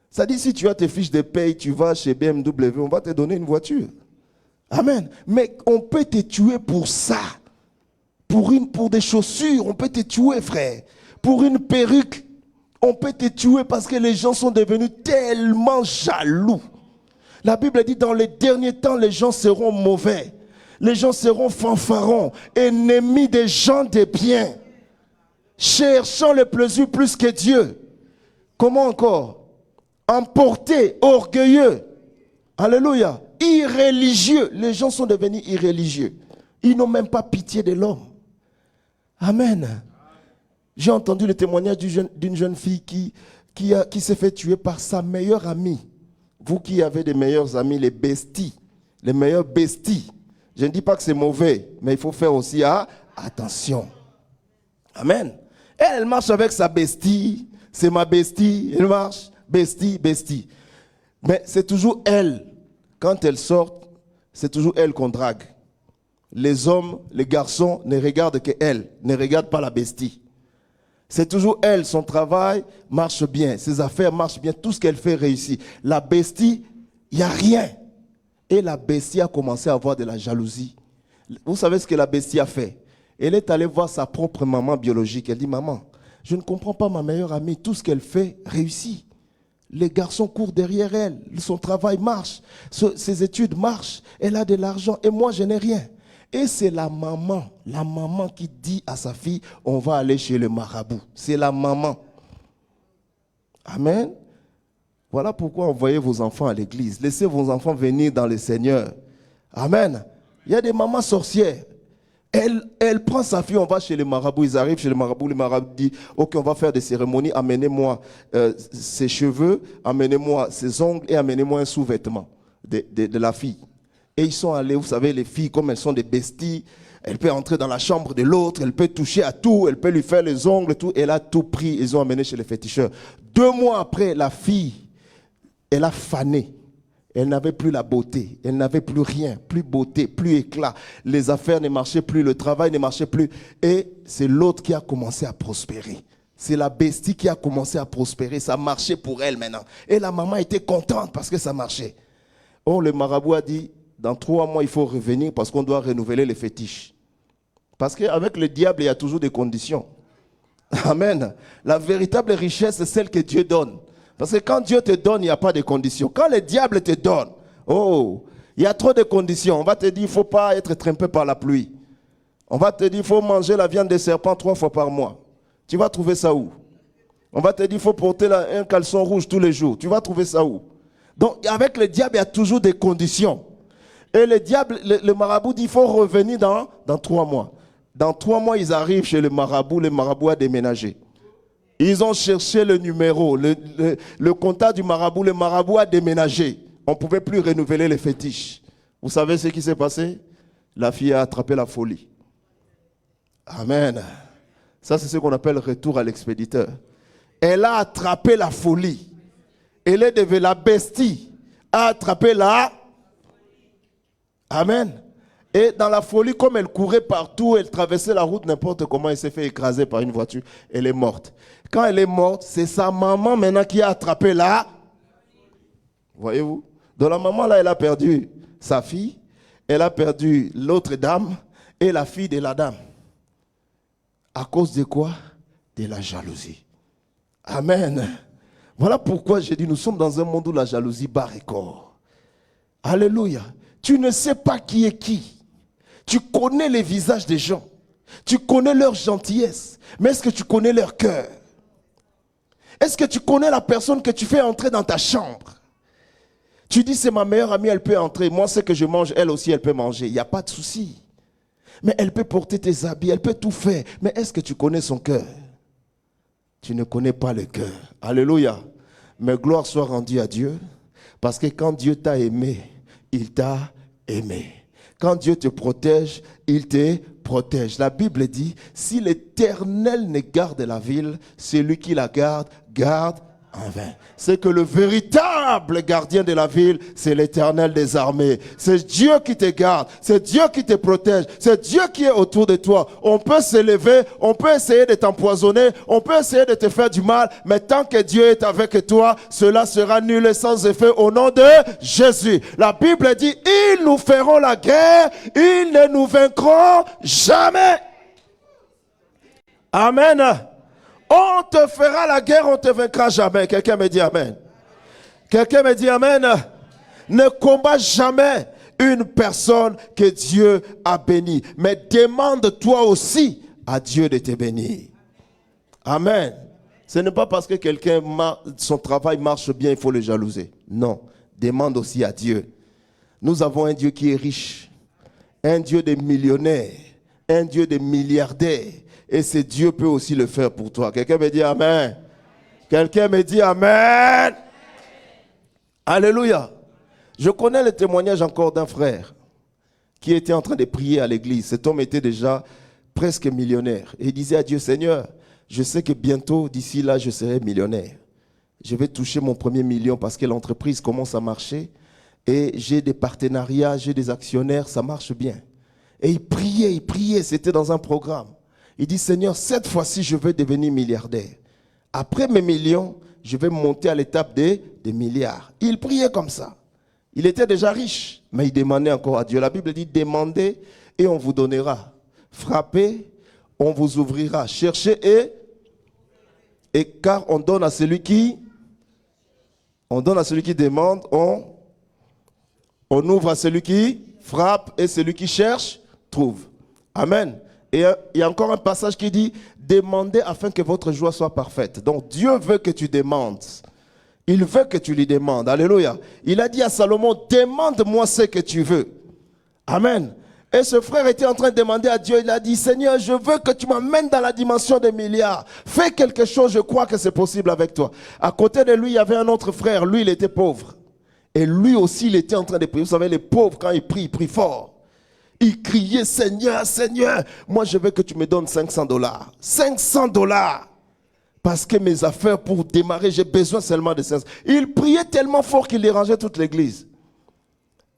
Ça dit, si tu as tes fiches de paye, tu vas chez BMW, on va te donner une voiture. Amen. Mais on peut te tuer pour ça. Pour des chaussures, on peut te tuer, frère. Pour une perruque, on peut te tuer parce que les gens sont devenus tellement jaloux. La Bible dit, dans les derniers temps, les gens seront mauvais. Les gens seront fanfarons, ennemis des gens de bien, cherchant le plaisir plus que Dieu. Comment encore? Emportés, orgueilleux. Alléluia. Irréligieux. Les gens sont devenus irréligieux. Ils n'ont même pas pitié de l'homme. Amen. J'ai entendu le témoignage d'une jeune fille qui s'est fait tuer par sa meilleure amie. Vous qui avez des meilleurs amis, les besties, les meilleurs besties. Je ne dis pas que c'est mauvais, mais il faut faire aussi attention. Amen. Elle marche avec sa bestie. C'est ma bestie. Elle marche. Bestie. Mais c'est toujours elle. Quand elle sort, c'est toujours elle qu'on drague. Les hommes, les garçons ne regardent qu'elle, ne regardent pas la bestie. C'est toujours elle, son travail marche bien, ses affaires marchent bien, tout ce qu'elle fait réussit. La bestie, il n'y a rien. Et la bestie a commencé à avoir de la jalousie. Vous savez ce que la bestie a fait? Elle est allée voir sa propre maman biologique. Elle dit, maman, je ne comprends pas ma meilleure amie, tout ce qu'elle fait réussit. Les garçons courent derrière elle, son travail marche, ses études marchent, elle a de l'argent et moi je n'ai rien. Et c'est la maman qui dit à sa fille, on va aller chez le marabout. C'est la maman. Amen. Voilà pourquoi envoyez vos enfants à l'église. Laissez vos enfants venir dans le Seigneur. Amen. Il y a des mamans sorcières. Elle prend sa fille, on va chez le marabout. Ils arrivent chez le marabout dit, ok, on va faire des cérémonies. Amenez-moi ses cheveux, amenez-moi ses ongles et amenez-moi un sous-vêtement de la fille. Et ils sont allés, vous savez, les filles, comme elles sont des besties, elle peut entrer dans la chambre de l'autre, elle peut toucher à tout, elle peut lui faire les ongles, tout. Elle a tout pris, ils ont amené chez les féticheurs. 2 mois après, la fille, elle a fané. Elle n'avait plus la beauté, elle n'avait plus rien, plus beauté, plus éclat. Les affaires ne marchaient plus, le travail ne marchait plus. Et c'est l'autre qui a commencé à prospérer. C'est la bestie qui a commencé à prospérer. Ça marchait pour elle maintenant. Et la maman était contente parce que ça marchait. Or, le marabout a dit, dans 3 mois, il faut revenir parce qu'on doit renouveler les fétiches. Parce qu'avec le diable, il y a toujours des conditions. Amen. La véritable richesse, c'est celle que Dieu donne. Parce que quand Dieu te donne, il n'y a pas de conditions. Quand le diable te donne, il y a trop de conditions. On va te dire, il ne faut pas être trempé par la pluie. On va te dire, il faut manger la viande des serpents 3 fois par mois. Tu vas trouver ça où? On va te dire, il faut porter un caleçon rouge tous les jours. Tu vas trouver ça où? Donc, avec le diable, il y a toujours des conditions. Et le diable, le marabout dit, il faut revenir dans 3 mois. Dans 3 mois, ils arrivent chez le marabout a déménagé. Ils ont cherché le numéro, le comptable du marabout, le marabout a déménagé. On ne pouvait plus renouveler les fétiches. Vous savez ce qui s'est passé? La fille a attrapé la folie. Amen. Ça, c'est ce qu'on appelle retour à l'expéditeur. Elle a attrapé la folie. Elle est devenue la bestie. A attrapé la... Amen. Et dans la folie, comme elle courait partout, elle traversait la route n'importe comment, elle s'est fait écraser par une voiture. Elle est morte. Quand elle est morte, c'est sa maman maintenant qui a attrapé là. Voyez-vous? Donc la maman là, elle a perdu sa fille, elle a perdu l'autre dame et la fille de la dame. À cause de quoi? De la jalousie. Amen. Voilà pourquoi j'ai dit, nous sommes dans un monde où la jalousie bat record. Alléluia. Tu ne sais pas qui est qui. Tu connais les visages des gens. Tu connais leur gentillesse. Mais est-ce que tu connais leur cœur? Est-ce que tu connais la personne que tu fais entrer dans ta chambre? Tu dis, c'est ma meilleure amie, elle peut entrer. Moi, ce que je mange, elle aussi, elle peut manger. Il n'y a pas de souci. Mais elle peut porter tes habits, elle peut tout faire. Mais est-ce que tu connais son cœur? Tu ne connais pas le cœur. Alléluia. Mais gloire soit rendue à Dieu. Parce que quand Dieu t'a aimé, il t'a aimé. Quand Dieu te protège, il te protège. La Bible dit, si l'Éternel ne garde la ville, celui qui la garde, garde en vain. C'est que le véritable gardien de la ville, c'est l'Éternel des armées. C'est Dieu qui te garde, c'est Dieu qui te protège, c'est Dieu qui est autour de toi. On peut s'élever, on peut essayer de t'empoisonner, on peut essayer de te faire du mal, mais tant que Dieu est avec toi, cela sera nul et sans effet au nom de Jésus. La Bible dit, ils nous feront la guerre, ils ne nous vaincront jamais. Amen. On te fera la guerre, on ne te vaincra jamais. Quelqu'un me dit amen. Quelqu'un me dit amen. Ne combat jamais une personne que Dieu a bénie. Mais demande toi aussi à Dieu de te bénir. Amen. Ce n'est pas parce que quelqu'un, son travail marche bien, il faut le jalouser. Non. Demande aussi à Dieu. Nous avons un Dieu qui est riche. Un Dieu de millionnaires. Un Dieu de milliardaires. Et ce Dieu peut aussi le faire pour toi. Quelqu'un me dit amen. Quelqu'un me dit amen. Alléluia. Je connais le témoignage encore d'un frère qui était en train de prier à l'église. Cet homme était déjà presque millionnaire. Et il disait à Dieu, Seigneur, je sais que bientôt, d'ici là, je serai millionnaire. Je vais toucher mon premier million parce que l'entreprise commence à marcher. Et j'ai des partenariats, j'ai des actionnaires, ça marche bien. Et il priait, c'était dans un programme. Il dit, Seigneur, cette fois-ci, je veux devenir milliardaire. Après mes millions, je vais monter à l'étape des milliards. Il priait comme ça. Il était déjà riche, mais il demandait encore à Dieu. La Bible dit, demandez et on vous donnera. Frappez, on vous ouvrira. Cherchez et car on donne à celui qui demande, on ouvre à celui qui frappe et celui qui cherche, trouve. Amen. Et il y a encore un passage qui dit, demandez afin que votre joie soit parfaite. Donc Dieu veut que tu demandes. Il veut que tu lui demandes. Alléluia. Il a dit à Salomon, demande-moi ce que tu veux. Amen. Et ce frère était en train de demander à Dieu, il a dit, Seigneur, je veux que tu m'amènes dans la dimension des milliards. Fais quelque chose, je crois que c'est possible avec toi. À côté de lui, il y avait un autre frère, lui, il était pauvre. Et lui aussi, il était en train de prier. Vous savez, les pauvres, quand ils prient fort. Il criait, Seigneur, Seigneur, moi je veux que tu me donnes $500. $500. Parce que mes affaires pour démarrer, j'ai besoin seulement de 500. Il priait tellement fort qu'il dérangeait toute l'église.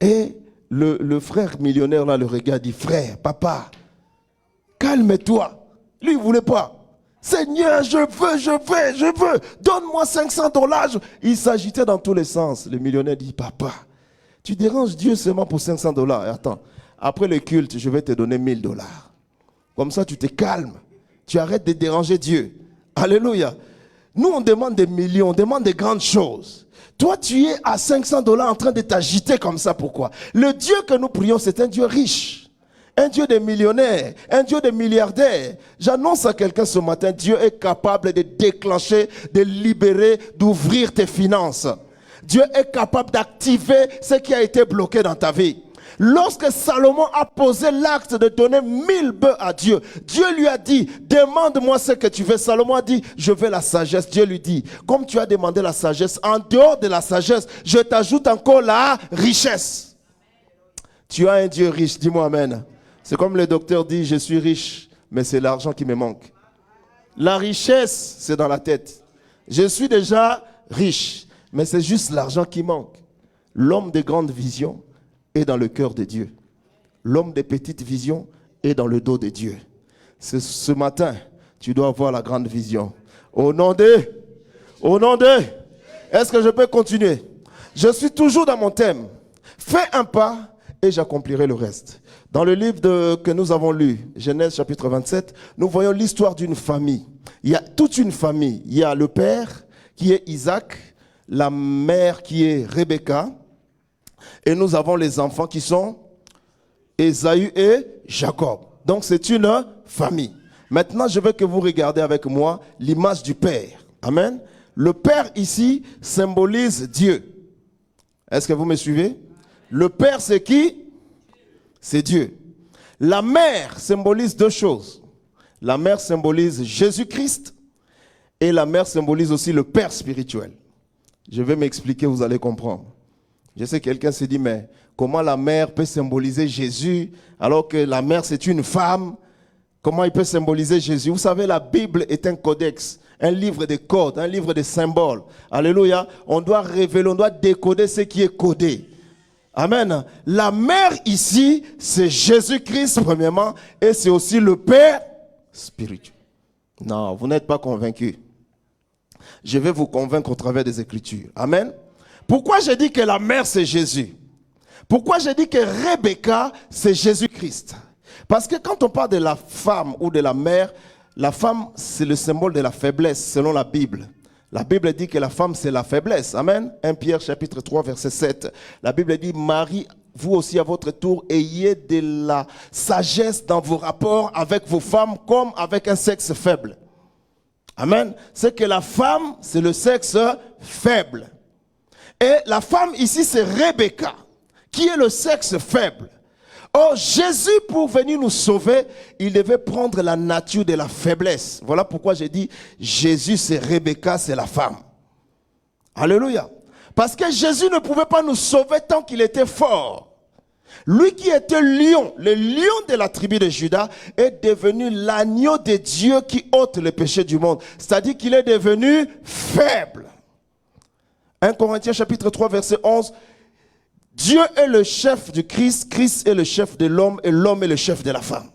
Et le frère millionnaire là le regarde, dit, frère, papa, calme-toi. Lui, il ne voulait pas. Seigneur, je veux, donne-moi $500. Il s'agitait dans tous les sens. Le millionnaire dit, papa, tu déranges Dieu seulement pour $500. Attends. Après le culte, je vais te donner $1000. Comme ça, tu te calmes. Tu arrêtes de déranger Dieu. Alléluia. Nous, on demande des millions, on demande des grandes choses. Toi, tu es à $500 en train de t'agiter comme ça. Pourquoi? Le Dieu que nous prions, c'est un Dieu riche. Un Dieu de millionnaires, un Dieu de milliardaires. J'annonce à quelqu'un ce matin, Dieu est capable de déclencher, de libérer, d'ouvrir tes finances. Dieu est capable d'activer ce qui a été bloqué dans ta vie. Lorsque Salomon a posé l'acte de donner 1000 bœufs à Dieu, Dieu lui a dit, demande-moi ce que tu veux. Salomon a dit, je veux la sagesse. Dieu lui dit, comme tu as demandé la sagesse, en dehors de la sagesse, je t'ajoute encore la richesse. Tu as un Dieu riche, dis-moi amen. C'est comme le docteur dit, je suis riche, mais c'est l'argent qui me manque. La richesse, c'est dans la tête. Je suis déjà riche, mais c'est juste l'argent qui manque. L'homme de grande vision est dans le cœur de Dieu. L'homme des petites visions est dans le dos de Dieu. Ce matin, tu dois avoir la grande vision. Au nom de... Est-ce que je peux continuer? Je suis toujours dans mon thème. Fais un pas et j'accomplirai le reste. Dans le livre que nous avons lu, Genèse chapitre 27, nous voyons l'histoire d'une famille. Il y a toute une famille. Il y a le père qui est Isaac, la mère qui est Rebecca, et nous avons les enfants qui sont Ésaü et Jacob. Donc c'est une famille. Maintenant, je veux que vous regardiez avec moi l'image du père. Amen. Le père ici symbolise Dieu. Est-ce que vous me suivez? Le père, c'est qui? C'est Dieu. La mère symbolise deux choses. La mère symbolise Jésus-Christ et la mère symbolise aussi le père spirituel. Je vais m'expliquer, vous allez comprendre. Je sais que quelqu'un se dit, mais comment la mère peut symboliser Jésus alors que la mère c'est une femme? Comment il peut symboliser Jésus? Vous savez, la Bible est un codex, un livre de codes, un livre de symboles. Alléluia. On doit révéler, on doit décoder ce qui est codé. Amen. La mère ici, c'est Jésus-Christ premièrement et c'est aussi le Père spirituel. Non, vous n'êtes pas convaincus. Je vais vous convaincre au travers des Écritures. Amen. Pourquoi j'ai dit que la mère c'est Jésus? Pourquoi j'ai dit que Rebecca c'est Jésus-Christ? Parce que quand on parle de la femme ou de la mère, la femme c'est le symbole de la faiblesse selon la Bible. La Bible dit que la femme, c'est la faiblesse. Amen. 1 Pierre chapitre 3, verset 7. La Bible dit, Marie, vous aussi à votre tour, ayez de la sagesse dans vos rapports avec vos femmes comme avec un sexe faible. Amen. C'est que la femme, c'est le sexe faible. Et la femme ici, c'est Rebecca, qui est le sexe faible. Or, Jésus, pour venir nous sauver, il devait prendre la nature de la faiblesse. Voilà pourquoi j'ai dit, Jésus, c'est Rebecca, c'est la femme. Alléluia. Parce que Jésus ne pouvait pas nous sauver tant qu'il était fort. Lui qui était lion, le lion de la tribu de Juda, est devenu l'agneau de Dieu qui ôte le péché du monde. C'est-à-dire qu'il est devenu faible. 1 Corinthiens chapitre 3, verset 11. Dieu est le chef du Christ, Christ est le chef de l'homme et l'homme est le chef de la femme.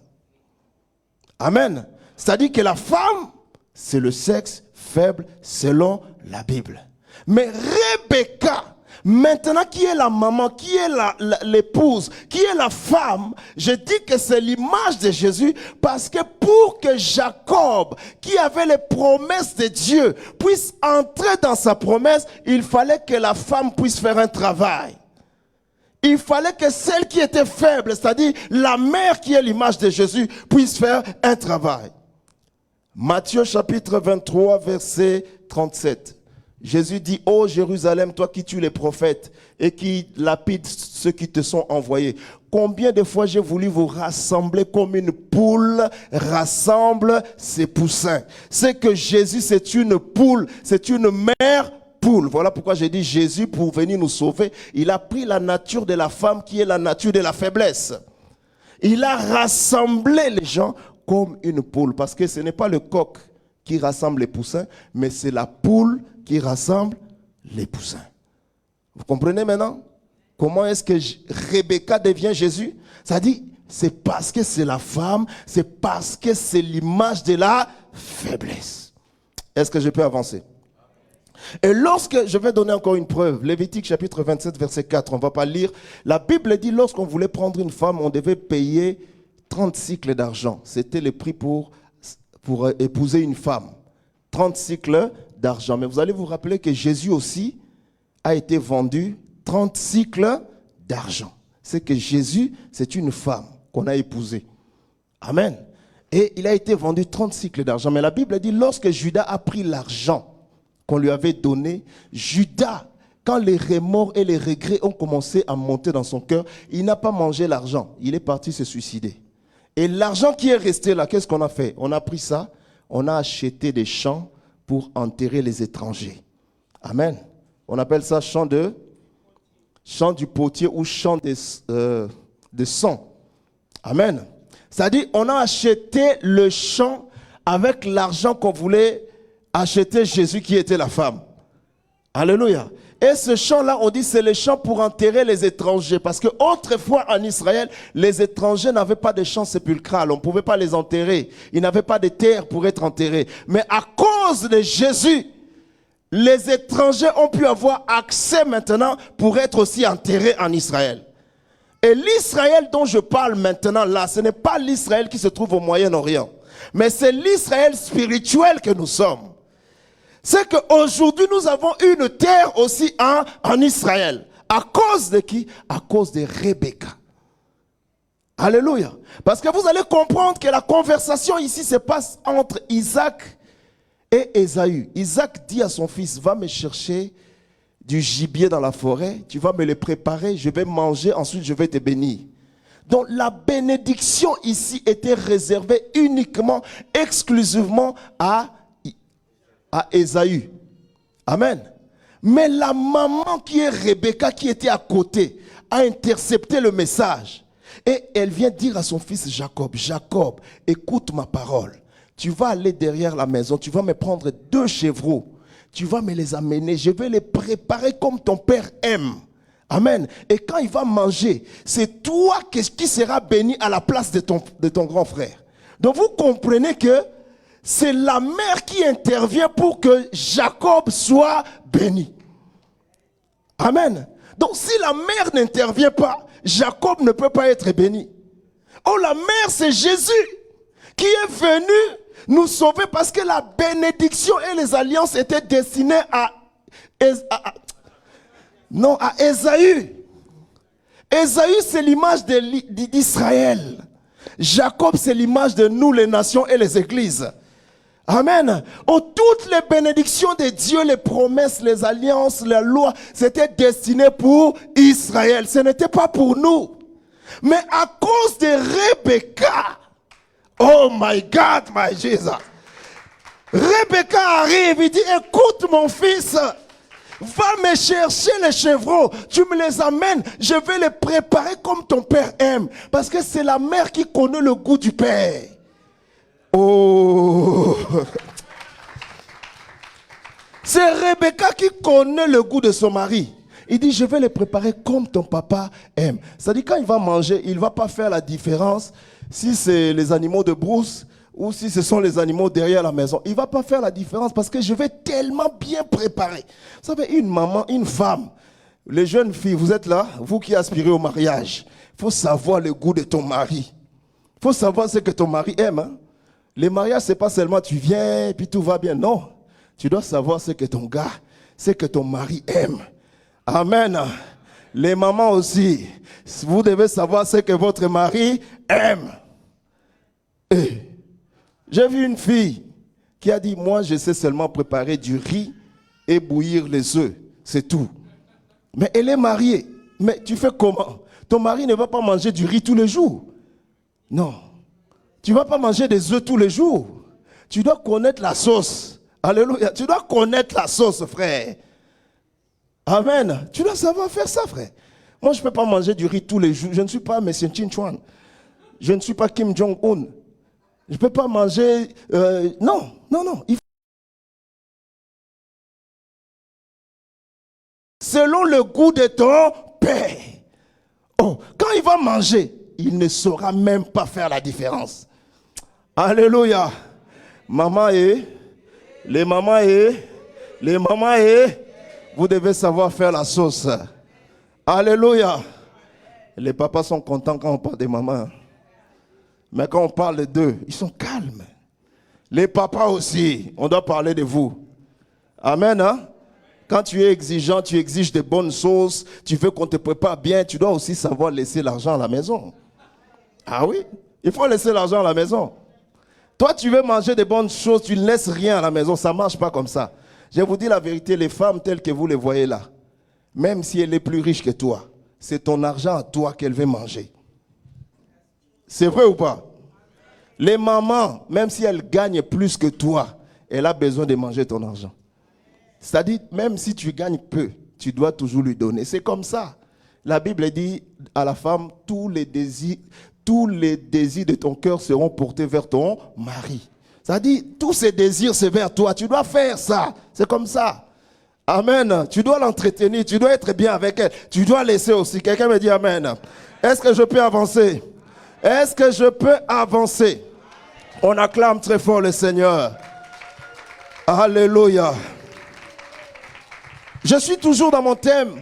Amen. C'est-à-dire que la femme, c'est le sexe faible selon la Bible. Mais Rebecca, maintenant qui est la maman, qui est l'épouse, qui est la femme, je dis que c'est l'image de Jésus parce que pour que Jacob, qui avait les promesses de Dieu, puisse entrer dans sa promesse, il fallait que la femme puisse faire un travail. Il fallait que celle qui était faible, c'est-à-dire la mère qui est l'image de Jésus, puisse faire un travail. Matthieu chapitre 23, verset 37. Jésus dit, ô Jérusalem, toi qui tues les prophètes et qui lapides ceux qui te sont envoyés, combien de fois j'ai voulu vous rassembler comme une poule rassemble ses poussins. C'est que Jésus, c'est une poule, c'est une mère poule. Voilà pourquoi j'ai dit Jésus, pour venir nous sauver, il a pris la nature de la femme qui est la nature de la faiblesse. Il a rassemblé les gens comme une poule. Parce que ce n'est pas le coq qui rassemble les poussins, mais c'est la poule qui rassemble les poussins. Vous comprenez maintenant? Comment est-ce que Rebecca devient Jésus? Ça dit, c'est parce que c'est la femme, c'est parce que c'est l'image de la faiblesse. Est-ce que je peux avancer? Et lorsque, je vais donner encore une preuve, Lévitique chapitre 27 verset 4, on ne va pas lire. La Bible dit, lorsqu'on voulait prendre une femme, on devait payer 30 cycles d'argent. C'était le prix pour épouser une femme. 30 cycles d'argent. Mais vous allez vous rappeler que Jésus aussi a été vendu 30 cycles d'argent. C'est que Jésus, c'est une femme qu'on a épousée. Amen. Et il a été vendu 30 cycles d'argent. Mais la Bible dit, lorsque Judas a pris l'argent qu'on lui avait donné, Judas, quand les remords et les regrets ont commencé à monter dans son cœur, il n'a pas mangé l'argent. Il est parti se suicider. Et l'argent qui est resté là, qu'est-ce qu'on a fait? On a pris ça, on a acheté des champs pour enterrer les étrangers. Amen. On appelle ça champ du potier ou champ de sang. Amen. C'est-à-dire, on a acheté le champ avec l'argent qu'on voulait acheter Jésus qui était la femme. Alléluia. Et ce champ-là, on dit c'est le champ pour enterrer les étrangers. Parce que autrefois en Israël, les étrangers n'avaient pas de champ sépulcral. On ne pouvait pas les enterrer. Ils n'avaient pas de terre pour être enterrés. Mais à cause de Jésus, les étrangers ont pu avoir accès maintenant pour être aussi enterrés en Israël. Et l'Israël dont je parle maintenant là, ce n'est pas l'Israël qui se trouve au Moyen-Orient. Mais c'est l'Israël spirituel que nous sommes. C'est qu'aujourd'hui, nous avons une terre aussi en Israël. À cause de qui? À cause de Rebecca. Alléluia. Parce que vous allez comprendre que la conversation ici se passe entre Isaac et Ésaü. Isaac dit à son fils, va me chercher du gibier dans la forêt, tu vas me le préparer, je vais manger, ensuite je vais te bénir. Donc la bénédiction ici était réservée uniquement, exclusivement à Ésaü. Amen. Mais la maman qui est Rebecca, qui était à côté, a intercepté le message. Et elle vient dire à son fils Jacob, Jacob, écoute ma parole. Tu vas aller derrière la maison, tu vas me prendre 2 chevreaux. Tu vas me les amener, je vais les préparer comme ton père aime. Amen. Et quand il va manger, c'est toi qui seras béni à la place de ton grand frère. Donc vous comprenez que c'est la mère qui intervient pour que Jacob soit béni. Amen. Donc si la mère n'intervient pas, Jacob ne peut pas être béni. Oh, la mère, c'est Jésus qui est venu nous sauver parce que la bénédiction et les alliances étaient destinées à Ésaü. Ésaü, c'est l'image d'Israël. Jacob, c'est l'image de nous, les nations et les églises. Amen. Oh, toutes les bénédictions de Dieu, les promesses, les alliances, la loi, c'était destiné pour Israël. Ce n'était pas pour nous. Mais à cause de Rebecca, oh my God, my Jesus. Rebecca arrive, il dit, écoute mon fils, va me chercher les chevreaux, tu me les amènes, je vais les préparer comme ton père aime. Parce que c'est la mère qui connaît le goût du père. Oh! C'est Rebecca qui connaît le goût de son mari. Il dit, je vais les préparer comme ton papa aime. C'est-à-dire, quand il va manger, il ne va pas faire la différence si c'est les animaux de brousse ou si ce sont les animaux derrière la maison. Il ne va pas faire la différence parce que je vais tellement bien préparer. Vous savez, une maman, une femme, les jeunes filles, vous êtes là, vous qui aspirez au mariage, il faut savoir le goût de ton mari. Il faut savoir ce que ton mari aime. Hein? Les mariages, ce n'est pas seulement tu viens et puis tout va bien. Non, tu dois savoir ce que ton gars, ce que ton mari aime. Amen. Les mamans aussi, vous devez savoir ce que votre mari aime. Et j'ai vu une fille qui a dit, moi je sais seulement préparer du riz et bouillir les œufs, c'est tout. Mais elle est mariée. Mais tu fais comment? Ton mari ne va pas manger du riz tous les jours. Non. Tu ne vas pas manger des œufs tous les jours. Tu dois connaître la sauce. Alléluia. Tu dois connaître la sauce, frère. Amen. Tu dois savoir faire ça, frère. Moi, je ne peux pas manger du riz tous les jours. Je ne suis pas M. Chin Chuan. Je ne suis pas Kim Jong-un. Je ne peux pas manger... non. Selon le goût de ton père. Oh, quand il va manger, il ne saura même pas faire la différence. Alléluia. Maman les mamans vous devez savoir faire la sauce. Alléluia. Les papas sont contents quand on parle des mamans. Mais quand on parle d'eux, ils sont calmes. Les papas aussi, on doit parler de vous. Amen. Hein? Quand tu es exigeant, tu exiges de bonnes choses, tu veux qu'on te prépare bien, tu dois aussi savoir laisser l'argent à la maison. Ah oui, il faut laisser l'argent à la maison. Toi, tu veux manger de bonnes choses, tu ne laisses rien à la maison, ça ne marche pas comme ça. Je vous dis la vérité, les femmes telles que vous les voyez là, même si elle est plus riche que toi, c'est ton argent à toi qu'elle veut manger. C'est vrai ou pas? Les mamans, même si elles gagnent plus que toi, elle a besoin de manger ton argent. C'est-à-dire, même si tu gagnes peu, tu dois toujours lui donner. C'est comme ça. La Bible dit à la femme, tous les désirs de ton cœur seront portés vers ton mari. C'est-à-dire, tous ces désirs, c'est vers toi. Tu dois faire ça. C'est comme ça. Amen. Tu dois l'entretenir, tu dois être bien avec elle. Tu dois laisser aussi. Quelqu'un me dit Amen. Est-ce que je peux avancer? Est-ce que je peux avancer? On acclame très fort le Seigneur. Alléluia. Je suis toujours dans mon thème.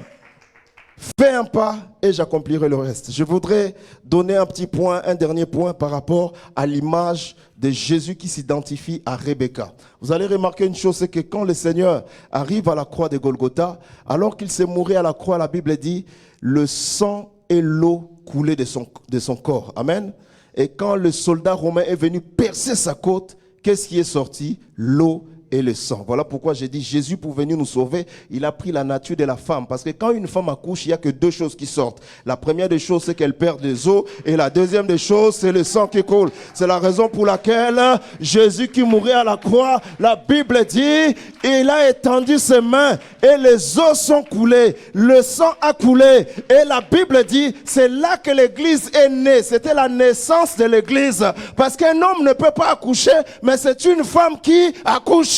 Fais un pas et j'accomplirai le reste. Je voudrais donner un petit point, un dernier point par rapport à l'image de Jésus qui s'identifie à Rebecca. Vous allez remarquer une chose, c'est que quand le Seigneur arrive à la croix de Golgotha, alors qu'il s'est mouru à la croix, la Bible dit, le sang et l'eau coulaient de son corps. Amen. Et quand le soldat romain est venu percer sa côte, qu'est-ce qui est sorti? L'eau et le sang. Voilà pourquoi j'ai dit Jésus pour venir nous sauver, il a pris la nature de la femme. Parce que quand une femme accouche, il n'y a que deux choses qui sortent. La première des choses, c'est qu'elle perd des os. Et la deuxième des choses, c'est le sang qui coule. C'est la raison pour laquelle Jésus qui mourait à la croix, la Bible dit, il a étendu ses mains et les os sont coulés. Le sang a coulé. Et la Bible dit, c'est là que l'église est née. C'était la naissance de l'église. Parce qu'un homme ne peut pas accoucher, mais c'est une femme qui accouche.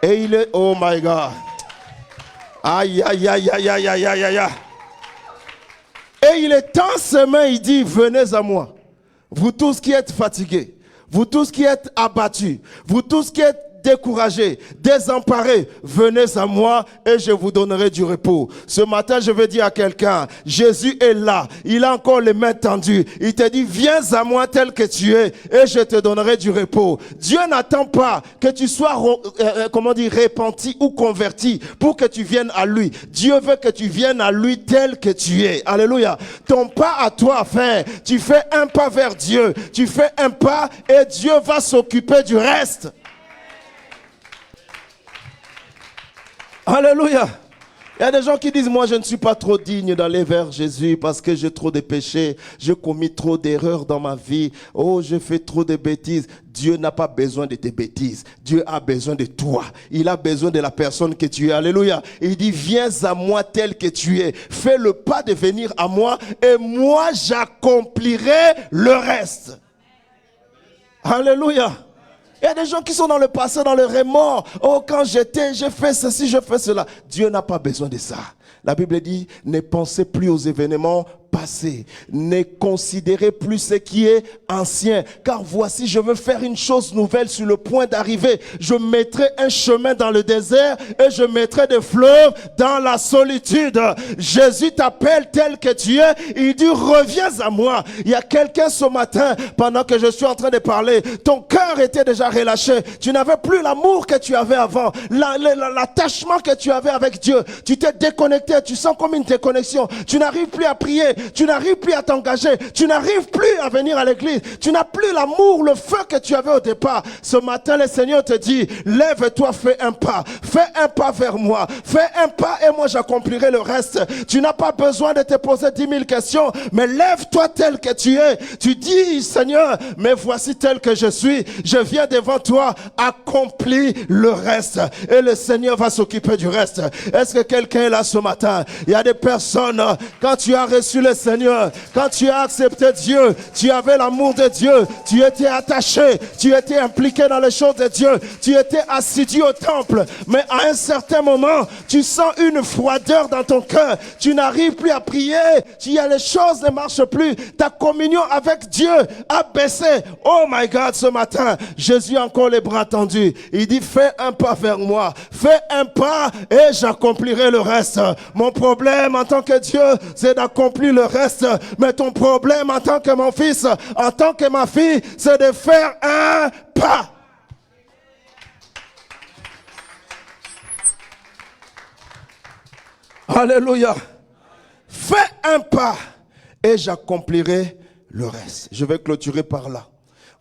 Et il est, oh my God. Aïe, aïe, aïe, aïe, aïe, aïe, aïe, aïe. Et il étend ses mains, il dit, venez à moi. Vous tous qui êtes fatigués, vous tous qui êtes abattus, vous tous qui êtes découragés, désemparés, venez à moi et je vous donnerai du repos. Ce matin, je veux dire à quelqu'un, Jésus est là, il a encore les mains tendues. Il te dit, viens à moi tel que tu es et je te donnerai du repos. Dieu n'attend pas que tu sois, repenti ou converti pour que tu viennes à lui. Dieu veut que tu viennes à lui tel que tu es. Alléluia. Ton pas à toi à faire, tu fais un pas vers Dieu, tu fais un pas et Dieu va s'occuper du reste. Alléluia. Il y a des gens qui disent, moi je ne suis pas trop digne d'aller vers Jésus parce que j'ai trop de péchés, j'ai commis trop d'erreurs dans ma vie, oh je fais trop de bêtises. Dieu n'a pas besoin de tes bêtises, Dieu a besoin de toi, il a besoin de la personne que tu es. Alléluia. Il dit, viens à moi tel que tu es, fais le pas de venir à moi et moi j'accomplirai le reste. Alléluia. Il y a des gens qui sont dans le passé, dans le remords. Oh, quand j'étais, j'ai fait ceci, j'ai fait cela. Dieu n'a pas besoin de ça. La Bible dit, ne pensez plus aux événements passés. Ne considérez plus ce qui est ancien. Car voici, je veux faire une chose nouvelle sur le point d'arriver. Je mettrai un chemin dans le désert et je mettrai des fleuves dans la solitude. Jésus t'appelle tel que tu es. Il dit, reviens à moi. Il y a quelqu'un ce matin, pendant que je suis en train de parler, ton cœur était déjà relâché. Tu n'avais plus l'amour que tu avais avant. L'attachement que tu avais avec Dieu. Tu t'es déconnecté. Tu sens comme une déconnexion. Tu n'arrives plus à prier. Tu n'arrives plus à t'engager. Tu n'arrives plus à venir à l'église. Tu n'as plus l'amour, le feu que tu avais au départ. Ce matin, le Seigneur te dit, lève-toi, fais un pas. Fais un pas vers moi. Fais un pas et moi j'accomplirai le reste. Tu n'as pas besoin de te poser 10 000 questions, mais lève-toi tel que tu es. Tu dis, Seigneur, mais voici tel que je suis. Je viens devant toi. Accomplis le reste. Et le Seigneur va s'occuper du reste. Est-ce que quelqu'un est là ce matin? Il y a des personnes, quand tu as reçu le Seigneur, quand tu as accepté Dieu, tu avais l'amour de Dieu, tu étais attaché, tu étais impliqué dans les choses de Dieu, tu étais assidu au temple, mais à un certain moment, tu sens une froideur dans ton cœur, tu n'arrives plus à prier, les choses ne marchent plus, ta communion avec Dieu a baissé. Oh my God, ce matin, Jésus a encore les bras tendus, il dit, fais un pas vers moi, fais un pas et j'accomplirai le reste. Mon problème en tant que Dieu, c'est d'accomplir le reste. Mais ton problème en tant que mon fils, en tant que ma fille, c'est de faire un pas. Alléluia. Fais un pas et j'accomplirai le reste. Je vais clôturer par là.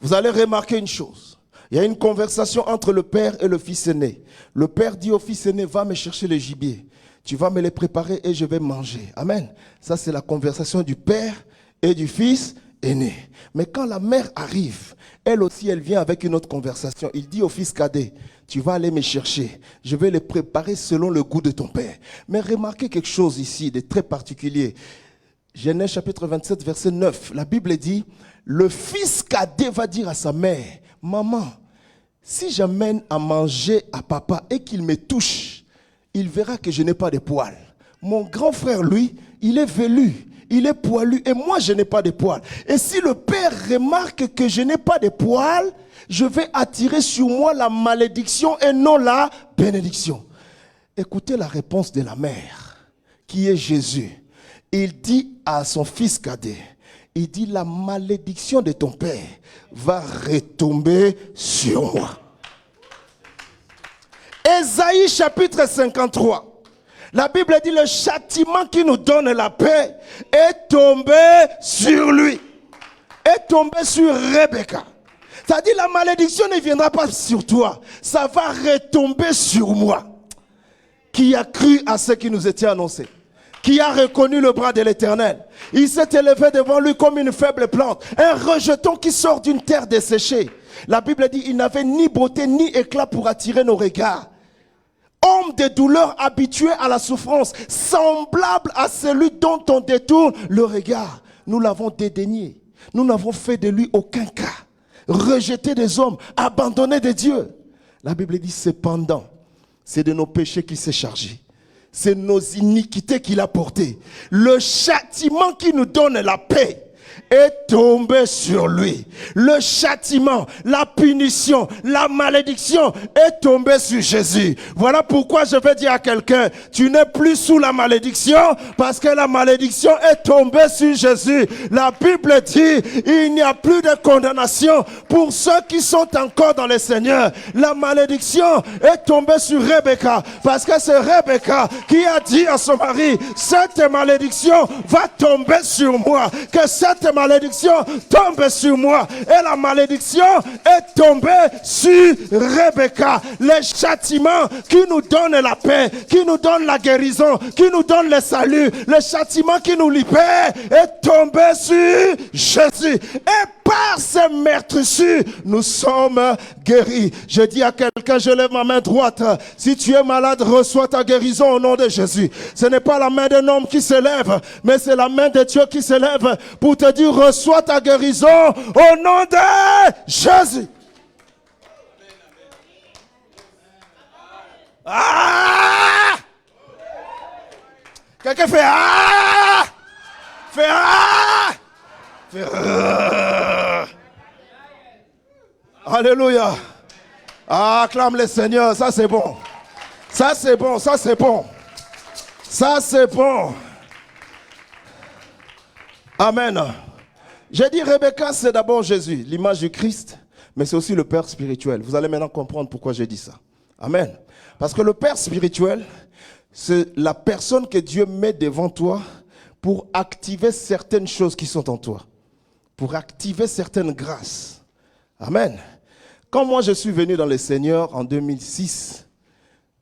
Vous allez remarquer une chose. Il y a une conversation entre le père et le fils aîné. Le père dit au fils aîné, va me chercher le gibier. Tu vas me les préparer et je vais manger. Amen. Ça, c'est la conversation du père et du fils aîné. Mais quand la mère arrive, elle aussi, elle vient avec une autre conversation. Il dit au fils cadet, tu vas aller me chercher. Je vais les préparer selon le goût de ton père. Mais remarquez quelque chose ici de très particulier. Genèse chapitre 27, verset 9. La Bible dit, le fils cadet va dire à sa mère, maman, si j'amène à manger à papa et qu'il me touche, il verra que je n'ai pas de poils. Mon grand frère, lui, il est velu, il est poilu, et moi, je n'ai pas de poils. Et si le père remarque que je n'ai pas de poils, je vais attirer sur moi la malédiction et non la bénédiction. Écoutez la réponse de la mère, qui est Jésus. Il dit à son fils cadet, il dit, la malédiction de ton père va retomber sur moi. Ésaïe chapitre 53. La Bible dit, le châtiment qui nous donne la paix est tombé sur lui. Est tombé sur Rebecca. C'est-à-dire, la malédiction ne viendra pas sur toi. Ça va retomber sur moi. Qui a cru à ce qui nous était annoncé? Qui a reconnu le bras de l'Éternel? Il s'est élevé devant lui comme une faible plante, un rejeton qui sort d'une terre desséchée. La Bible dit, il n'avait ni beauté ni éclat pour attirer nos regards. Homme de douleur, habitué à la souffrance, semblable à celui dont on détourne le regard. Nous l'avons dédaigné. Nous n'avons fait de lui aucun cas. Rejeté des hommes, abandonné de Dieu. La Bible dit, cependant, c'est de nos péchés qu'il s'est chargé. C'est nos iniquités qu'il a portées. Le châtiment qui nous donne la paix est tombé sur lui. Le châtiment, la punition, la malédiction est tombée sur Jésus. Voilà pourquoi je vais dire à quelqu'un, tu n'es plus sous la malédiction parce que la malédiction est tombée sur Jésus. La Bible dit, il n'y a plus de condamnation pour ceux qui sont encore dans le Seigneur. La malédiction est tombée sur Rebecca parce que c'est Rebecca qui a dit à son mari, cette malédiction va tomber sur moi. Que cette malédiction tombe sur moi. Et la malédiction est tombée sur Rebecca. Les châtiments qui nous donnent la paix, qui nous donnent la guérison, qui nous donnent le salut, le châtiment qui nous libère est tombé sur Jésus. Et par ces meurtrissures, nous sommes guéris. Je dis à quelqu'un, je lève ma main droite. Si tu es malade, reçois ta guérison au nom de Jésus. Ce n'est pas la main d'un homme qui se lève, mais c'est la main de Dieu qui se lève pour te dire, reçois ta guérison au nom de Jésus. Ah! Quelqu'un fait ah! Fait ah! Fait ah! Alléluia. Ah, acclame le Seigneur, ça c'est bon. Ça c'est bon, ça c'est bon. Ça c'est bon. Amen. J'ai dit Rebecca, c'est d'abord Jésus, l'image du Christ, mais c'est aussi le Père spirituel. Vous allez maintenant comprendre pourquoi j'ai dit ça. Amen. Parce que le Père spirituel, c'est la personne que Dieu met devant toi pour activer certaines choses qui sont en toi. Pour activer certaines grâces. Amen. Quand moi je suis venu dans le Seigneur en 2006,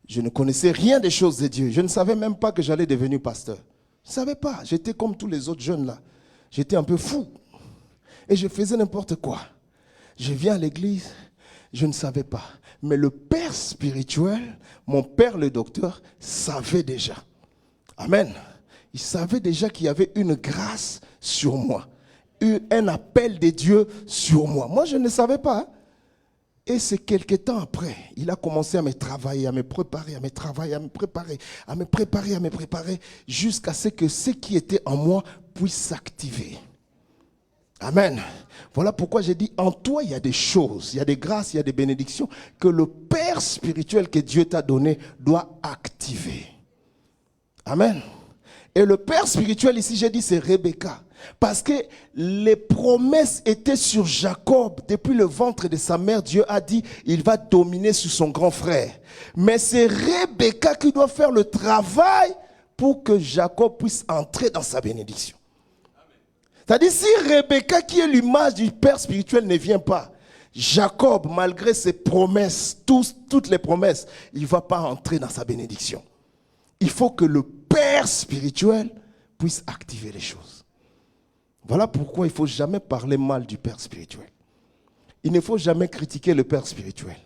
je ne connaissais rien des choses de Dieu. Je ne savais même pas que j'allais devenir pasteur. Je ne savais pas. J'étais comme tous les autres jeunes là. J'étais un peu fou. Et je faisais n'importe quoi. Je viens à l'église, je ne savais pas. Mais le Père spirituel, mon père le docteur, savait déjà. Amen. Il savait déjà qu'il y avait une grâce sur moi. Un appel de Dieu sur moi. Moi, je ne savais pas. Hein? Et c'est quelque temps après, il a commencé à me travailler, à me préparer, à me travailler, à me préparer, à me préparer, à me préparer, jusqu'à ce que ce qui était en moi puisse s'activer. Amen. Voilà pourquoi j'ai dit, en toi, il y a des choses, il y a des grâces, il y a des bénédictions que le Père spirituel que Dieu t'a donné doit activer. Amen. Et le Père spirituel ici, j'ai dit, c'est Rebecca. Parce que les promesses étaient sur Jacob. Depuis le ventre de sa mère, Dieu a dit, il va dominer sur son grand frère. Mais c'est Rebecca qui doit faire le travail pour que Jacob puisse entrer dans sa bénédiction. C'est-à-dire, si Rebecca, qui est l'image du Père spirituel, ne vient pas, Jacob, malgré ses promesses, toutes les promesses, il ne va pas entrer dans sa bénédiction. Il faut que le Père spirituel puisse activer les choses. Voilà pourquoi il ne faut jamais parler mal du Père spirituel. Il ne faut jamais critiquer le Père spirituel.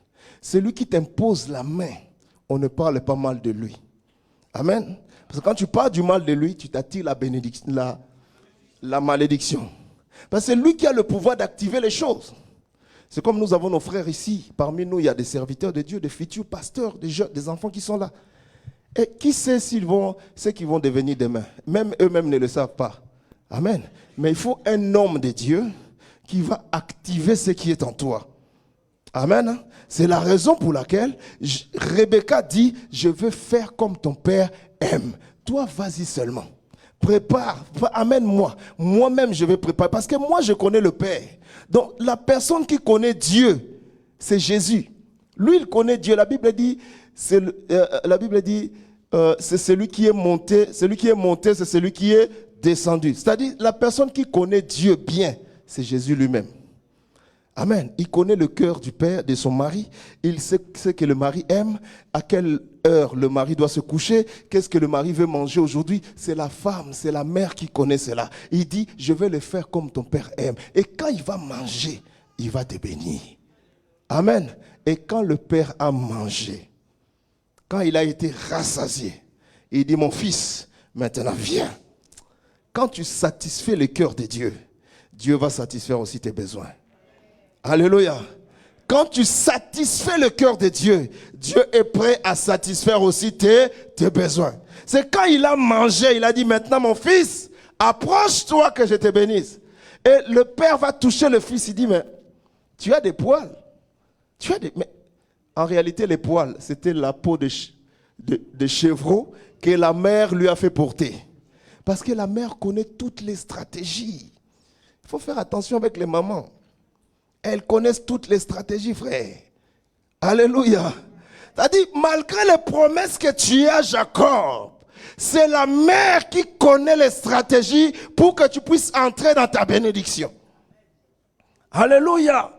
C'est lui qui t'impose la main. On ne parle pas mal de lui. Amen. Parce que quand tu parles du mal de lui, tu t'attires la malédiction. Parce que c'est lui qui a le pouvoir d'activer les choses. C'est comme nous avons nos frères ici. Parmi nous, il y a des serviteurs de Dieu, des futurs pasteurs, des jeunes, des enfants qui sont là. Et qui sait ce qu'ils vont devenir demain? Même eux-mêmes ne le savent pas. Amen. Mais il faut un homme de Dieu qui va activer ce qui est en toi. Amen. C'est la raison pour laquelle Rebecca dit, je veux faire comme ton père aime. Toi, vas-y seulement. Prépare, amène-moi. Moi-même, je vais préparer. Parce que moi, je connais le Père. Donc, la personne qui connaît Dieu, c'est Jésus. Lui, il connaît Dieu. La Bible dit, c'est celui qui est monté. Celui qui est monté, c'est celui qui est descendu. C'est-à-dire, la personne qui connaît Dieu bien, c'est Jésus lui-même. Amen. Il connaît le cœur du père, de son mari. Il sait ce que le mari aime, à quelle heure le mari doit se coucher, qu'est-ce que le mari veut manger aujourd'hui. C'est la femme, c'est la mère qui connaît cela. Il dit, je vais le faire comme ton père aime. Et quand il va manger, il va te bénir. Amen. Et quand le père a mangé, quand il a été rassasié, il dit, mon fils, maintenant viens. Quand tu satisfais le cœur de Dieu, Dieu va satisfaire aussi tes besoins. Alléluia. Quand tu satisfais le cœur de Dieu, Dieu est prêt à satisfaire aussi tes besoins. C'est quand il a mangé, il a dit, maintenant mon fils, approche-toi que je te bénisse. Et le père va toucher le fils, il dit, mais tu as des poils. Mais en réalité, les poils, c'était la peau de chevreau que la mère lui a fait porter. Parce que la mère connaît toutes les stratégies. Il faut faire attention avec les mamans. Elles connaissent toutes les stratégies, frère. Alléluia. C'est-à-dire, malgré les promesses que tu as, Jacob, c'est la mère qui connaît les stratégies pour que tu puisses entrer dans ta bénédiction. Alléluia.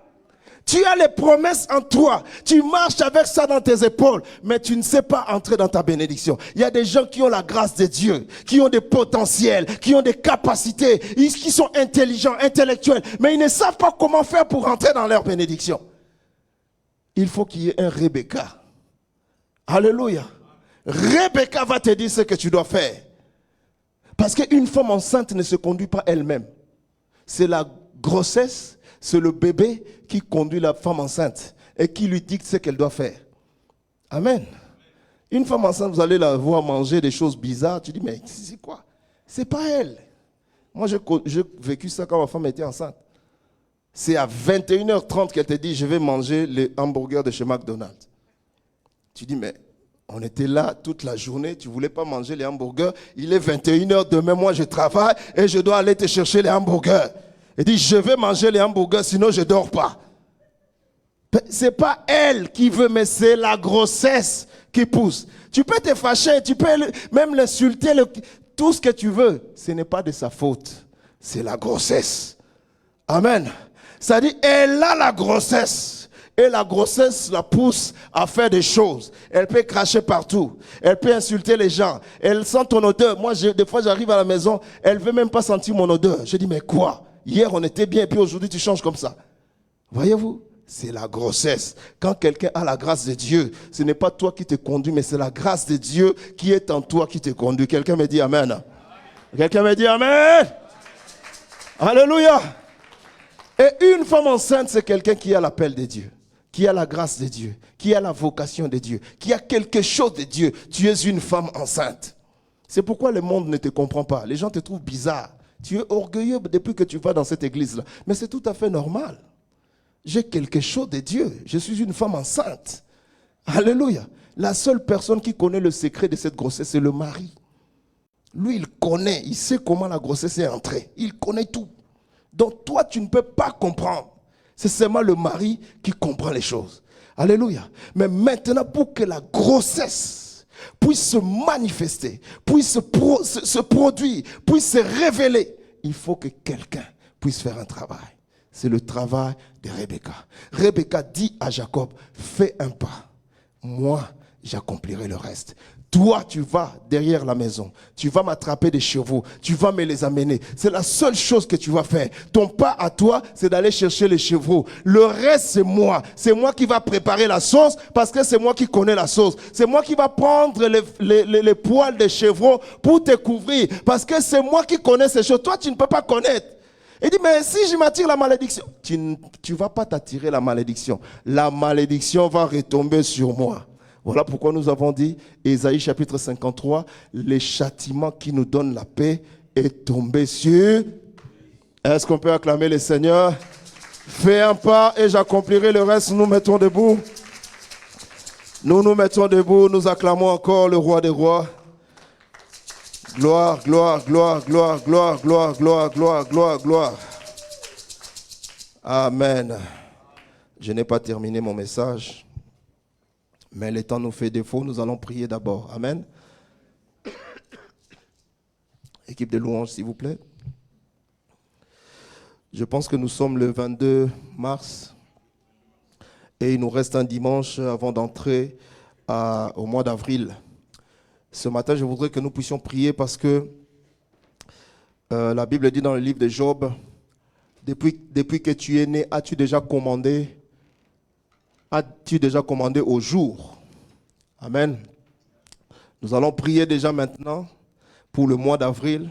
Tu as les promesses en toi. Tu marches avec ça dans tes épaules, mais tu ne sais pas entrer dans ta bénédiction. Il y a des gens qui ont la grâce de Dieu, qui ont des potentiels, qui ont des capacités, qui sont intelligents, intellectuels, mais ils ne savent pas comment faire pour entrer dans leur bénédiction. Il faut qu'il y ait un Rebecca. Alléluia. Rebecca va te dire ce que tu dois faire. Parce qu'une femme enceinte ne se conduit pas elle-même. C'est la grossesse, c'est le bébé qui conduit la femme enceinte et qui lui dicte ce qu'elle doit faire. Amen. Une femme enceinte, vous allez la voir manger des choses bizarres. Tu dis, mais c'est quoi? C'est pas elle. Moi, j'ai vécu ça quand ma femme était enceinte. C'est à 21h30 qu'elle te dit, je vais manger les hamburgers de chez McDonald's. Tu dis, mais on était là toute la journée, tu ne voulais pas manger les hamburgers. Il est 21h, demain, moi, je travaille et je dois aller te chercher les hamburgers. Elle dit, je vais manger les hamburgers, sinon je ne dors pas. Ce n'est pas elle qui veut, mais c'est la grossesse qui pousse. Tu peux te fâcher, tu peux même l'insulter, tout ce que tu veux. Ce n'est pas de sa faute, c'est la grossesse. Amen. Ça dit, elle a la grossesse. Et la grossesse la pousse à faire des choses. Elle peut cracher partout. Elle peut insulter les gens. Elle sent ton odeur. Moi, des fois, j'arrive à la maison, elle ne veut même pas sentir mon odeur. Je dis, mais quoi? Hier, on était bien, et puis aujourd'hui, tu changes comme ça. Voyez-vous, c'est la grossesse. Quand quelqu'un a la grâce de Dieu, ce n'est pas toi qui te conduis, mais c'est la grâce de Dieu qui est en toi qui te conduit. Quelqu'un me dit Amen. Amen. Quelqu'un me dit Amen. Alléluia. Et une femme enceinte, c'est quelqu'un qui a l'appel de Dieu, qui a la grâce de Dieu, qui a la vocation de Dieu, qui a quelque chose de Dieu. Tu es une femme enceinte. C'est pourquoi le monde ne te comprend pas. Les gens te trouvent bizarre. Tu es orgueilleux depuis que tu vas dans cette église-là. Mais c'est tout à fait normal. J'ai quelque chose de Dieu. Je suis une femme enceinte. Alléluia. La seule personne qui connaît le secret de cette grossesse, c'est le mari. Lui, il connaît. Il sait comment la grossesse est entrée. Il connaît tout. Donc toi, tu ne peux pas comprendre. C'est seulement le mari qui comprend les choses. Alléluia. Mais maintenant, pour que la grossesse puisse se manifester, puisse se produire, puisse se révéler, il faut que quelqu'un puisse faire un travail. C'est le travail de Rebecca. Rebecca dit à Jacob, fais un pas. Moi, j'accomplirai le reste. Toi, tu vas derrière la maison. Tu vas m'attraper des chevaux. Tu vas me les amener. C'est la seule chose que tu vas faire. Ton pas à toi, c'est d'aller chercher les chevaux. Le reste, c'est moi. C'est moi qui va préparer la sauce parce que c'est moi qui connais la sauce. C'est moi qui va prendre les poils des chevaux pour te couvrir parce que c'est moi qui connais ces choses. Toi, tu ne peux pas connaître. Il dit, mais si je m'attire la malédiction, tu ne vas pas t'attirer la malédiction. La malédiction va retomber sur moi. Voilà pourquoi nous avons dit, Ésaïe chapitre 53, les châtiments qui nous donnent la paix est tombé sur. Est-ce qu'on peut acclamer le Seigneur? Fais un pas et j'accomplirai le reste. Nous mettons debout. Nous nous mettons debout. Nous acclamons encore le roi des rois. Gloire, gloire, gloire, gloire, gloire, gloire, gloire, gloire, gloire, gloire. Amen. Je n'ai pas terminé mon message. Mais le temps nous fait défaut, nous allons prier d'abord. Amen. Équipe de louanges, s'il vous plaît. Je pense que nous sommes le 22 mars et il nous reste un dimanche avant d'entrer au mois d'avril. Ce matin, je voudrais que nous puissions prier parce que la Bible dit dans le livre de Job, depuis que tu es né, as-tu déjà commandé au jour? Amen. Nous allons prier déjà maintenant pour le mois d'avril,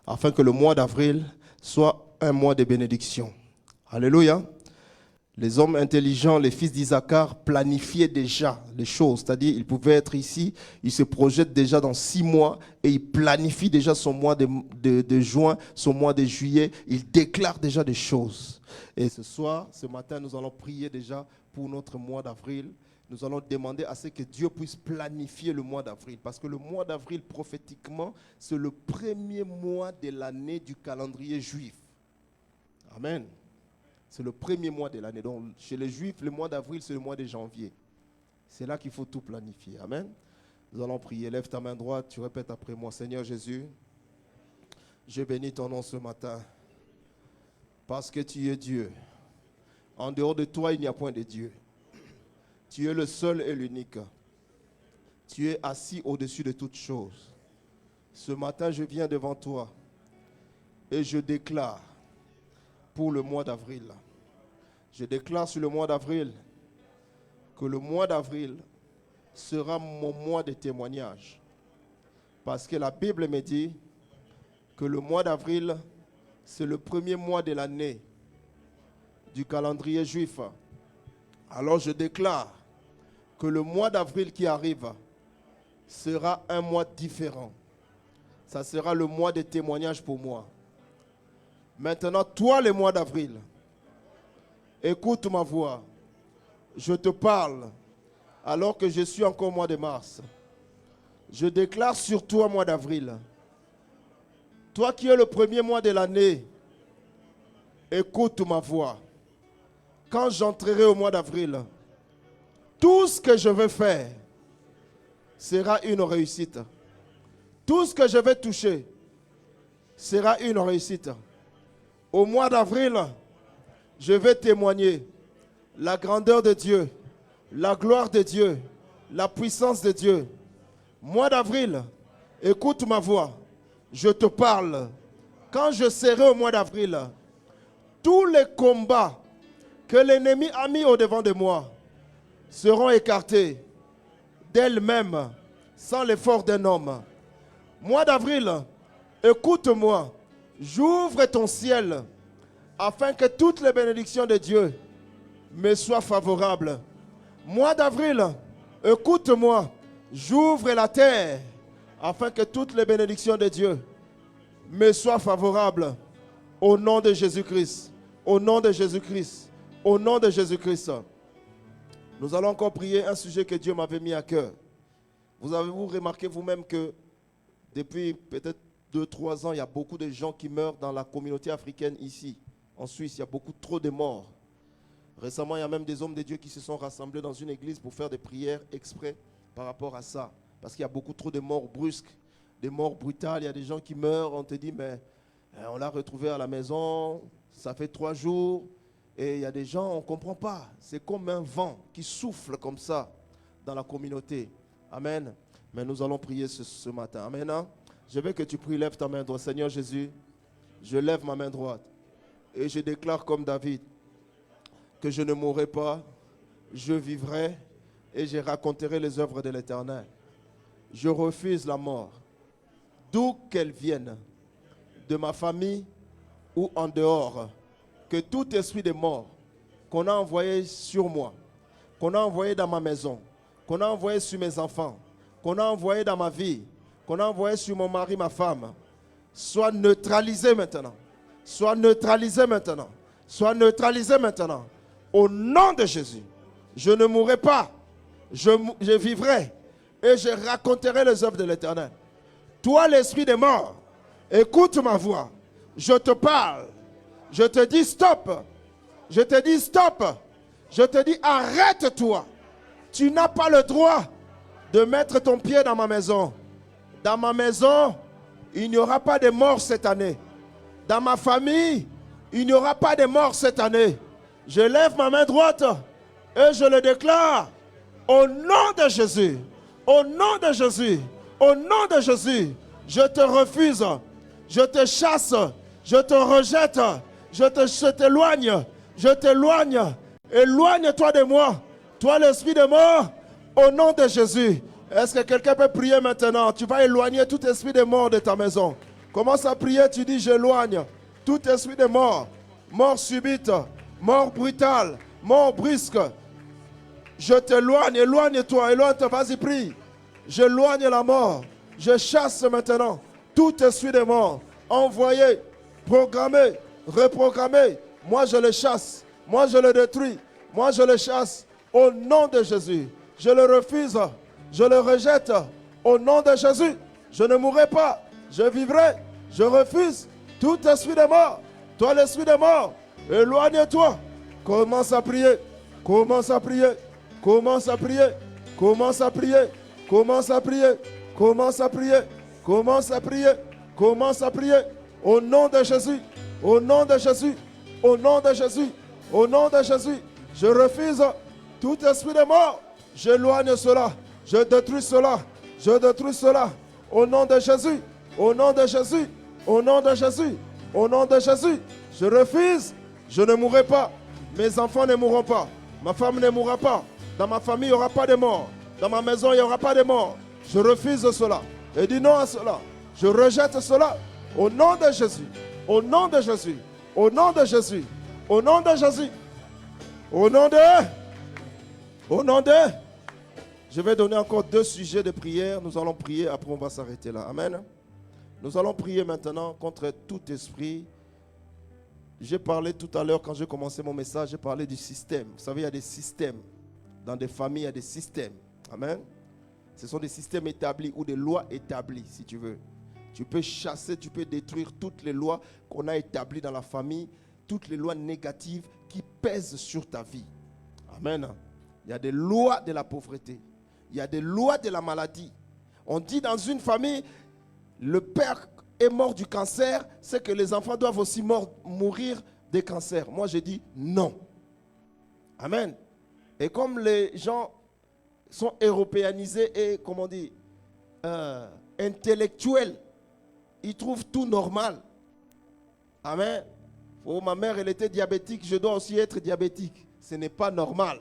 afin que le mois d'avril soit un mois de bénédiction. Alléluia. Les hommes intelligents, les fils d'Isaacar, planifiaient déjà les choses. C'est-à-dire, ils pouvaient être ici, ils se projettent déjà dans 6 mois et ils planifient déjà son mois de juin, son mois de juillet. Ils déclarent déjà des choses. Et ce matin, nous allons prier déjà pour notre mois d'avril. Nous allons demander à ce que Dieu puisse planifier le mois d'avril. Parce que le mois d'avril, prophétiquement, c'est le premier mois de l'année du calendrier juif. Amen. C'est le premier mois de l'année. Donc, chez les Juifs, le mois d'avril, c'est le mois de janvier. C'est là qu'il faut tout planifier. Amen. Nous allons prier. Lève ta main droite, tu répètes après moi. Seigneur Jésus, je bénis ton nom ce matin. Parce que tu es Dieu. En dehors de toi, il n'y a point de Dieu. Tu es le seul et l'unique. Tu es assis au-dessus de toutes choses. Ce matin, je viens devant toi et je déclare pour le mois d'avril. Je déclare sur le mois d'avril que le mois d'avril sera mon mois de témoignage. Parce que la Bible me dit que le mois d'avril, c'est le premier mois de l'année du calendrier juif. Alors je déclare que le mois d'avril qui arrive sera un mois différent. Ça sera le mois de témoignage pour moi. Maintenant, toi, le mois d'avril, écoute ma voix. Je te parle alors que je suis encore au mois de mars. Je déclare sur toi, mois d'avril. Toi qui es le premier mois de l'année, écoute ma voix. Quand j'entrerai au mois d'avril, tout ce que je vais faire sera une réussite. Tout ce que je vais toucher sera une réussite. Au mois d'avril, je vais témoigner la grandeur de Dieu, la gloire de Dieu, la puissance de Dieu. Mois d'avril, écoute ma voix, je te parle. Quand je serai au mois d'avril, tous les combats que l'ennemi a mis au devant de moi seront écartés d'elles-mêmes, sans l'effort d'un homme. Mois d'avril, écoute-moi. J'ouvre ton ciel afin que toutes les bénédictions de Dieu me soient favorables. Mois d'avril, écoute-moi. J'ouvre la terre afin que toutes les bénédictions de Dieu me soient favorables. Au nom de Jésus-Christ. Au nom de Jésus-Christ. Au nom de Jésus-Christ. Nous allons encore prier un sujet que Dieu m'avait mis à cœur. Vous avez-vous remarqué vous-même que depuis peut-être 2-3 ans, il y a beaucoup de gens qui meurent dans la communauté africaine ici, en Suisse. Il y a beaucoup trop de morts. Récemment, il y a même des hommes de Dieu qui se sont rassemblés dans une église pour faire des prières exprès par rapport à ça. Parce qu'il y a beaucoup trop de morts brusques, des morts brutales. Il y a des gens qui meurent, on te dit, mais on l'a retrouvé à la maison, ça fait 3 jours. Et il y a des gens, on ne comprend pas. C'est comme un vent qui souffle comme ça dans la communauté. Amen. Mais nous allons prier ce matin. Amen. Hein? Je veux que tu pries, lève ta main droite. Seigneur Jésus, je lève ma main droite et je déclare comme David que je ne mourrai pas, je vivrai et je raconterai les œuvres de l'Éternel. Je refuse la mort, d'où qu'elle vienne, de ma famille ou en dehors. Que tout esprit de mort qu'on a envoyé sur moi, qu'on a envoyé dans ma maison, qu'on a envoyé sur mes enfants, qu'on a envoyé dans ma vie, qu'on a envoyé sur mon mari, ma femme, soit neutralisé maintenant. Soit neutralisé maintenant. Soit neutralisé maintenant. Au nom de Jésus, je ne mourrai pas. Je vivrai et je raconterai les œuvres de l'Éternel. Toi, l'esprit des morts, écoute ma voix. Je te parle. Je te dis stop. Je te dis stop. Je te dis arrête-toi. Tu n'as pas le droit de mettre ton pied dans ma maison. Dans ma maison, il n'y aura pas de mort cette année. Dans ma famille, il n'y aura pas de mort cette année. Je lève ma main droite et je le déclare. Au nom de Jésus, au nom de Jésus, au nom de Jésus, je te refuse, je te chasse, je te rejette, je t'éloigne, je t'éloigne. Éloigne-toi de moi, toi l'esprit de mort, au nom de Jésus. Est-ce que quelqu'un peut prier maintenant? Tu vas éloigner tout esprit de mort de ta maison. Commence à prier, tu dis j'éloigne tout esprit de mort, mort subite, mort brutale, mort brusque. Je t'éloigne, éloigne-toi, éloigne-toi, vas-y prie. J'éloigne la mort, je chasse maintenant tout esprit de mort, envoyé, programmé, reprogrammé. Moi je le chasse, moi je le détruis, moi je le chasse au nom de Jésus. Je le refuse, je le rejette au nom de Jésus. Je ne mourrai pas, je vivrai, je refuse tout esprit de mort. Toi l'esprit de mort, éloigne-toi. Commence à prier, commence à prier, commence à prier, commence à prier, commence à prier, commence à prier, commence à prier, commence à prier au nom de Jésus, au nom de Jésus, au nom de Jésus, au nom de Jésus. Je refuse tout esprit de mort. J'éloigne cela, je détruis cela, je détruis cela au nom de Jésus, au nom de Jésus, au nom de Jésus, au nom de Jésus. Je refuse, je ne mourrai pas. Mes enfants ne mourront pas. Ma femme ne mourra pas. Dans ma famille, il n'y aura pas de mort. Dans ma maison, il n'y aura pas de mort. Je refuse cela. Et dis non à cela. Je rejette cela. Au nom de Jésus. Au nom de Jésus. Au nom de Jésus. Au nom de Jésus. Au nom de... Au nom de... Je vais donner encore 2 sujets de prière. Nous allons prier. Après, on va s'arrêter là. Amen. Nous allons prier maintenant contre tout esprit. J'ai parlé tout à l'heure, quand j'ai commencé mon message, j'ai parlé du système. Vous savez, il y a des systèmes. Dans des familles, il y a des systèmes. Amen. Ce sont des systèmes établis ou des lois établies, si tu veux. Tu peux chasser, tu peux détruire toutes les lois qu'on a établies dans la famille, toutes les lois négatives qui pèsent sur ta vie. Amen. Il y a des lois de la pauvreté. Il y a des lois de la maladie. On dit dans une famille, le père est mort du cancer, c'est que les enfants doivent aussi mourir des cancers. Moi, je dis non. Amen. Et comme les gens sont européanisés et, comment on dit, intellectuels, ils trouvent tout normal. Amen. Oh, ma mère, elle était diabétique, je dois aussi être diabétique. Ce n'est pas normal.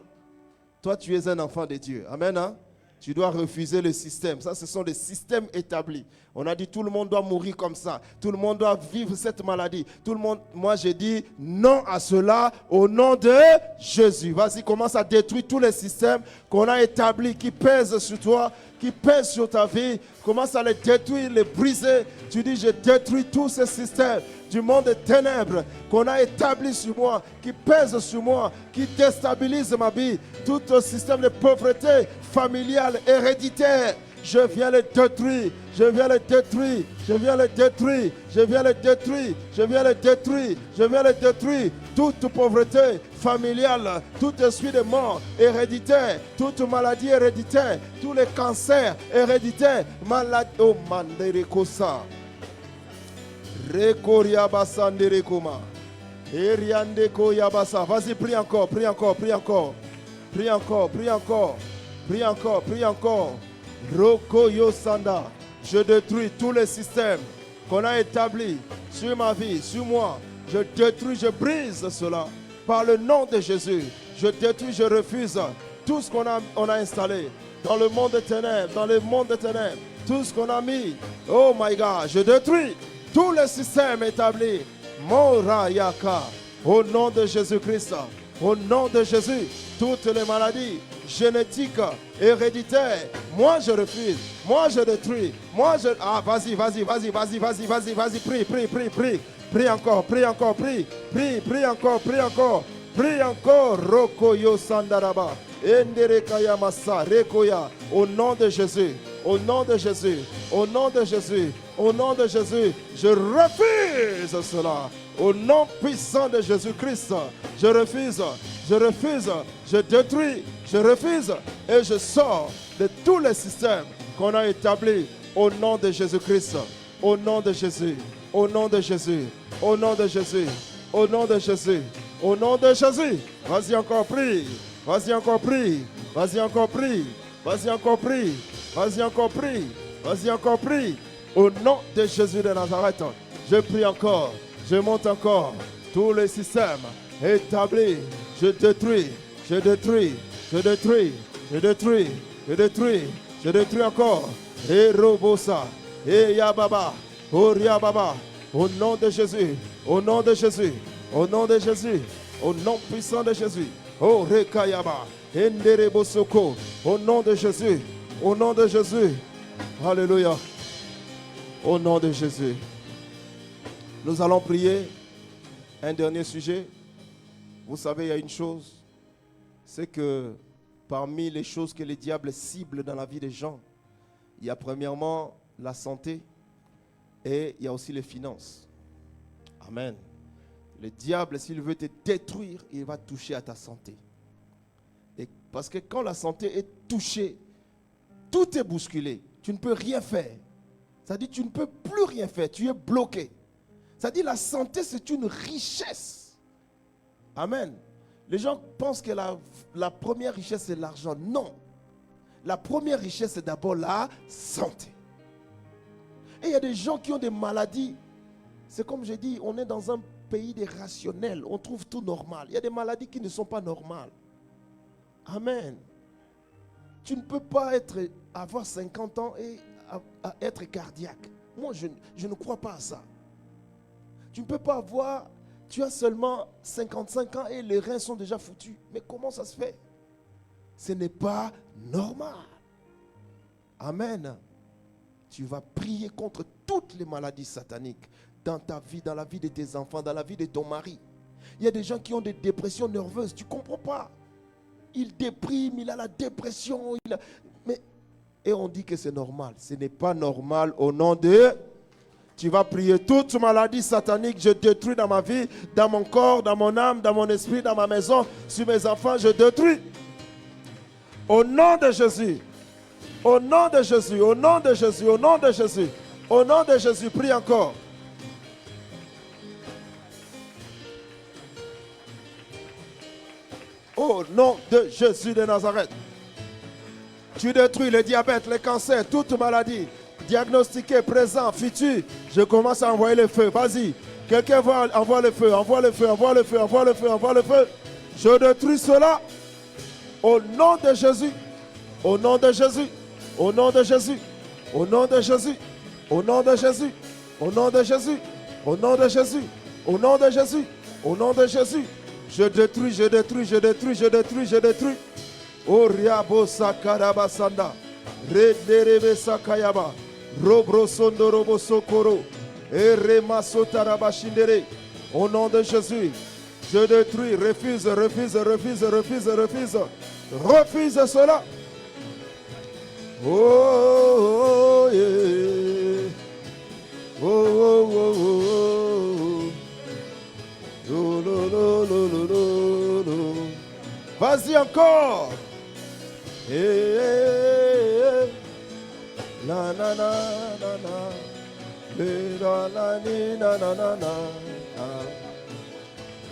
Toi, tu es un enfant de Dieu. Amen. Hein? Tu dois refuser le système. Ça, ce sont des systèmes établis. On a dit tout le monde doit mourir comme ça. Tout le monde doit vivre cette maladie. Tout le monde. Moi, j'ai dit non à cela au nom de Jésus. Vas-y, commence à détruire tous les systèmes qu'on a établis qui pèsent sur toi, qui pèsent sur ta vie. Commence à les détruire, les briser. Tu dis, je détruis tous ces systèmes du monde des ténèbres qu'on a établi sur moi, qui pèsent sur moi, qui déstabilisent ma vie. Tout le système de pauvreté familiale, héréditaire, je viens le détruire, je viens le détruire, je viens le détruire, je viens le détruire, je viens le détruire, je viens le détruire. Toute pauvreté familiale, tout esprit de mort héréditaire, toute maladie héréditaire, tous les cancers héréditaires, maladie, oh manderekosa. Rekoriabasa nderekoma. Eriandeko yabasa. Vas-y, prie encore, prie encore, prie encore. Prie encore, prie encore. Prie encore, prie encore. Roko Yosanda. Je détruis tous les systèmes qu'on a établis sur ma vie, sur moi. Je détruis, je brise cela. Par le nom de Jésus, je détruis, je refuse tout ce qu'on a installé dans le monde des ténèbres, dans le monde des ténèbres. Tout ce qu'on a mis. Oh my God, je détruis tous les systèmes établis. Morayaka. Au nom de Jésus-Christ. Au nom de Jésus. Toutes les maladies génétique, héréditaire. Moi, je refuse. Moi, je détruis. Moi, je... Ah, vas-y, prie. Prie encore, prie encore. Rokoyo Sandaraba. Enderekaya Massa, Rekoya. Au nom de Jésus. Au nom de Jésus. Au nom de Jésus. Au nom de Jésus. Je refuse cela. Au nom puissant de Jésus-Christ. Je refuse. Je détruis. Je refuse. Et je sors de tous les systèmes qu'on a établis. Au nom de Jésus-Christ. Au nom de Jésus. Au nom de Jésus. Au nom de Jésus. Au nom de Jésus. Au nom de Jésus. Vas-y encore, prie. Vas-y encore, prie. Vas-y encore, prie. Vas-y encore, prie. Vas-y encore, prie. Vas-y encore, prie. Au nom de Jésus de Nazareth, je prie encore. Je monte encore. Tous les systèmes établis. Je détruis. Je détruis. Je détruis. Je détruis. Je détruis. Je détruis encore. Et Robosa. Et Yababa. Oria Baba. Au nom de Jésus. Au nom de Jésus. Au nom de Jésus. Au nom puissant de Jésus. Oh Rekayaba. Enderebosoko. Au nom de Jésus. Au nom de Jésus. Alléluia. Au nom de Jésus. Nous allons prier. Un dernier sujet. Vous savez, il y a une chose. C'est que parmi les choses que les diables ciblent dans la vie des gens, il y a premièrement la santé et il y a aussi les finances. Amen. Le diable, s'il veut te détruire, il va toucher à ta santé. Et parce que quand la santé est touchée, tout est bousculé. Tu ne peux rien faire. C'est-à-dire que tu ne peux plus rien faire. Tu es bloqué. C'est-à-dire que la santé, c'est une richesse. Amen. Les gens pensent que la première richesse, c'est l'argent. Non. La première richesse, c'est d'abord la santé. Et il y a des gens qui ont des maladies. C'est comme je dis, on est dans un pays des rationnels. On trouve tout normal. Il y a des maladies qui ne sont pas normales. Amen. Tu ne peux pas avoir 50 ans et être cardiaque. Moi, je ne crois pas à ça. Tu ne peux pas avoir... Tu as seulement 55 ans et les reins sont déjà foutus. Mais comment ça se fait? Ce n'est pas normal. Amen. Tu vas prier contre toutes les maladies sataniques dans ta vie, dans la vie de tes enfants, dans la vie de ton mari. Il y a des gens qui ont des dépressions nerveuses. Tu ne comprends pas. Il déprime, il a la dépression. Et on dit que c'est normal. Ce n'est pas normal au nom de... Tu vas prier toute maladie satanique, je détruis dans ma vie, dans mon corps, dans mon âme, dans mon esprit, dans ma maison, sur mes enfants, je détruis. Au nom de Jésus. Au nom de Jésus, au nom de Jésus, au nom de Jésus. Au nom de Jésus, prie encore. Au nom de Jésus de Nazareth. Tu détruis le diabète, le cancer, toute maladie. Diagnostiqué, présent, futur. Je commence à envoyer le feu. Vas-y. Quelqu'un envoie le feu. Envoie le feu. Envoie le feu. Envoie le feu. Envoie le feu. Je détruis cela. Au nom de Jésus. Au nom de Jésus. Au nom de Jésus. Au nom de Jésus. Au nom de Jésus. Au nom de Jésus. Au nom de Jésus. Au nom de Jésus. Au nom de Jésus. Je détruis, je détruis, je détruis, je détruis, je détruis. Oriabo sakarabasanda. Rederebe sakayaba. Robro sondo robo sokoro. Eremaso tarabashindere. Au nom de Jésus. Je détruis, refuse, refuse, refuse, refuse, refuse. Refuse cela. Oh, yeah. Oh. Lo, lo, lo, lo, lo, lo, lo. Vas-y encore. Na na na na na. La la ni na na na na.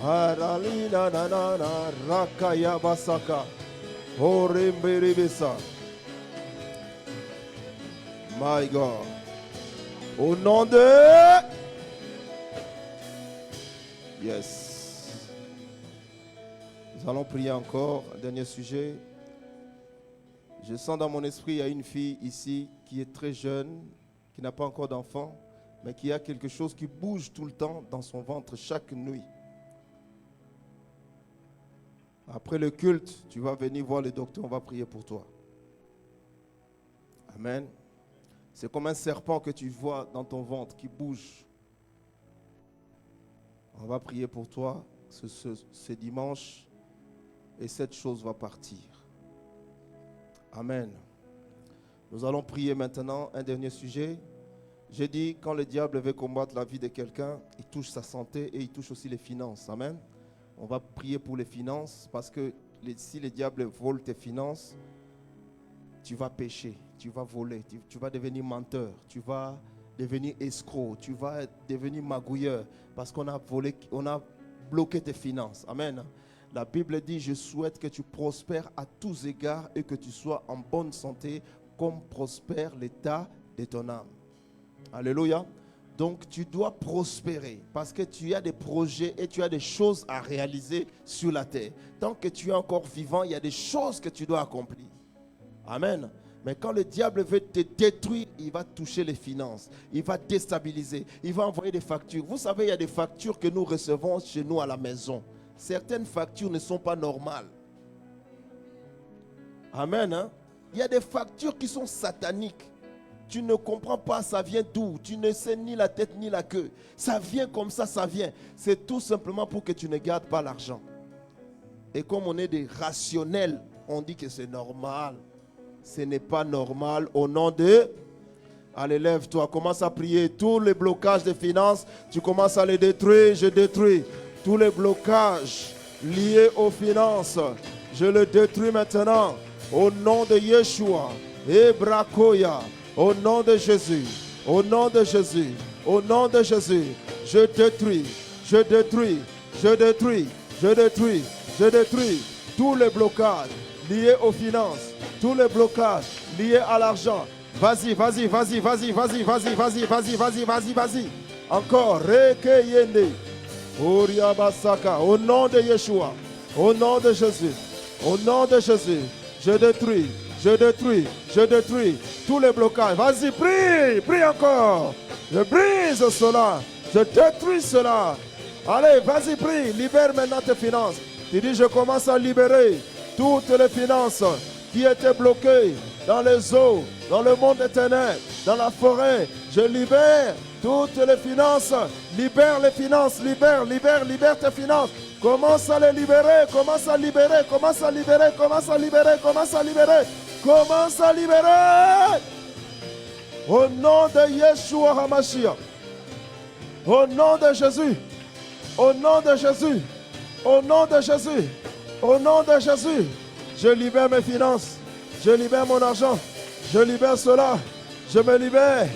Harali na na na na. Rakaya basaka. Orimberibisa. My God. Au nom de... Yes. Nous allons prier encore. Un dernier sujet. Je sens dans mon esprit, il y a une fille ici qui est très jeune, qui n'a pas encore d'enfant, mais qui a quelque chose qui bouge tout le temps dans son ventre chaque nuit. Après le culte, tu vas venir voir le docteur, on va prier pour toi. Amen. C'est comme un serpent que tu vois dans ton ventre qui bouge. On va prier pour toi ce dimanche et cette chose va partir. Amen. Nous allons prier maintenant un dernier sujet. J'ai dit, quand le diable veut combattre la vie de quelqu'un, il touche sa santé et il touche aussi les finances. Amen. On va prier pour les finances parce que si le diable vole tes finances, tu vas pécher, tu vas voler, tu vas devenir menteur, tu vas devenir escroc, tu vas devenir magouilleur parce qu'on a volé, on a bloqué tes finances. Amen. La Bible dit, je souhaite que tu prospères à tous égards et que tu sois en bonne santé comme prospère l'état de ton âme. Alléluia. Donc tu dois prospérer parce que tu as des projets et tu as des choses à réaliser sur la terre. Tant que tu es encore vivant, il y a des choses que tu dois accomplir. Amen. Mais quand le diable veut te détruire, il va toucher les finances. Il va déstabiliser. Il va envoyer des factures. Vous savez, il y a des factures que nous recevons chez nous à la maison. Certaines factures ne sont pas normales. Amen. Hein? Il y a des factures qui sont sataniques. Tu ne comprends pas ça vient d'où. Tu ne sais ni la tête ni la queue. Ça vient comme ça vient. C'est tout simplement pour que tu ne gardes pas l'argent. Et comme on est des rationnels, on dit que c'est normal. Ce n'est pas normal au nom de... Allez, lève-toi, commence à prier. Tous les blocages de finances, tu commences à les détruire. Je détruis tous les blocages liés aux finances. Je le détruis maintenant. Au nom de Yeshua. Ebrakoya. Au nom de Jésus. Au nom de Jésus. Au nom de Jésus. Je détruis. Je détruis. Je détruis. Je détruis. Je détruis tous les blocages liés aux finances. Tous les blocages liés à l'argent. Vas-y, vas-y, vas-y, vas-y, vas-y, vas-y, vas-y, vas-y, vas-y, vas-y, vas-y. Encore. Rekeyende. Oriabasaka. Au nom de Yeshua. Au nom de Jésus. Au nom de Jésus. Je détruis. Je détruis. Je détruis tous les blocages. Vas-y, prie. Prie encore. Je brise cela. Je détruis cela. Allez, vas-y, prie. Libère maintenant tes finances. Tu dis, je commence à libérer toutes les finances qui étaient bloquées dans les eaux, dans le monde des ténèbres, dans la forêt. Je libère toutes les finances. Libère les finances. Libère, libère, libère tes finances. Commence à les libérer. Commence à libérer. Commence à libérer. Commence à libérer. Commence à libérer. Commence à libérer. Au nom de Yeshua HaMashiach. Au nom de Jésus. Au nom de Jésus. Au nom de Jésus. Au nom de Jésus. Je libère mes finances. Je libère mon argent. Je libère cela. Je me libère.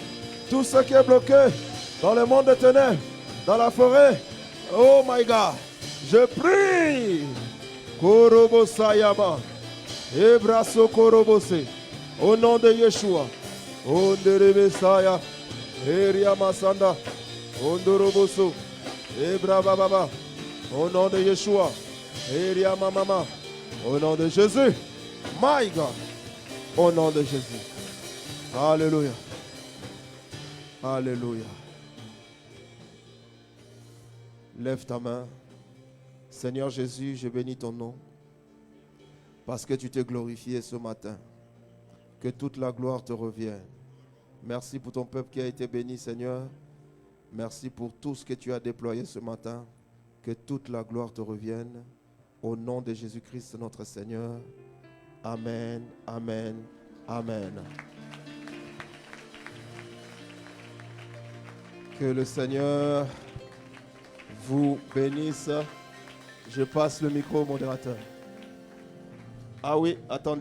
Tout ce qui est bloqué dans le monde des ténèbres, dans la forêt. Oh my God. Je prie. Korobosayama. Ebraso korobose. Au nom de Yeshua. Onderebesaya. Eriamasanda. Ondoroboso. Ebrababa. Au nom de Yeshua. Eriamamama. Au nom de Jésus. My God. Au nom de Jésus. Alléluia. Alléluia. Lève ta main. Seigneur Jésus, je bénis ton nom. Parce que tu t'es glorifié ce matin. Que toute la gloire te revienne. Merci pour ton peuple qui a été béni, Seigneur. Merci pour tout ce que tu as déployé ce matin. Que toute la gloire te revienne. Au nom de Jésus-Christ, notre Seigneur. Amen, amen, amen. Que le Seigneur vous bénisse. Je passe le micro au modérateur. Ah oui, attendez.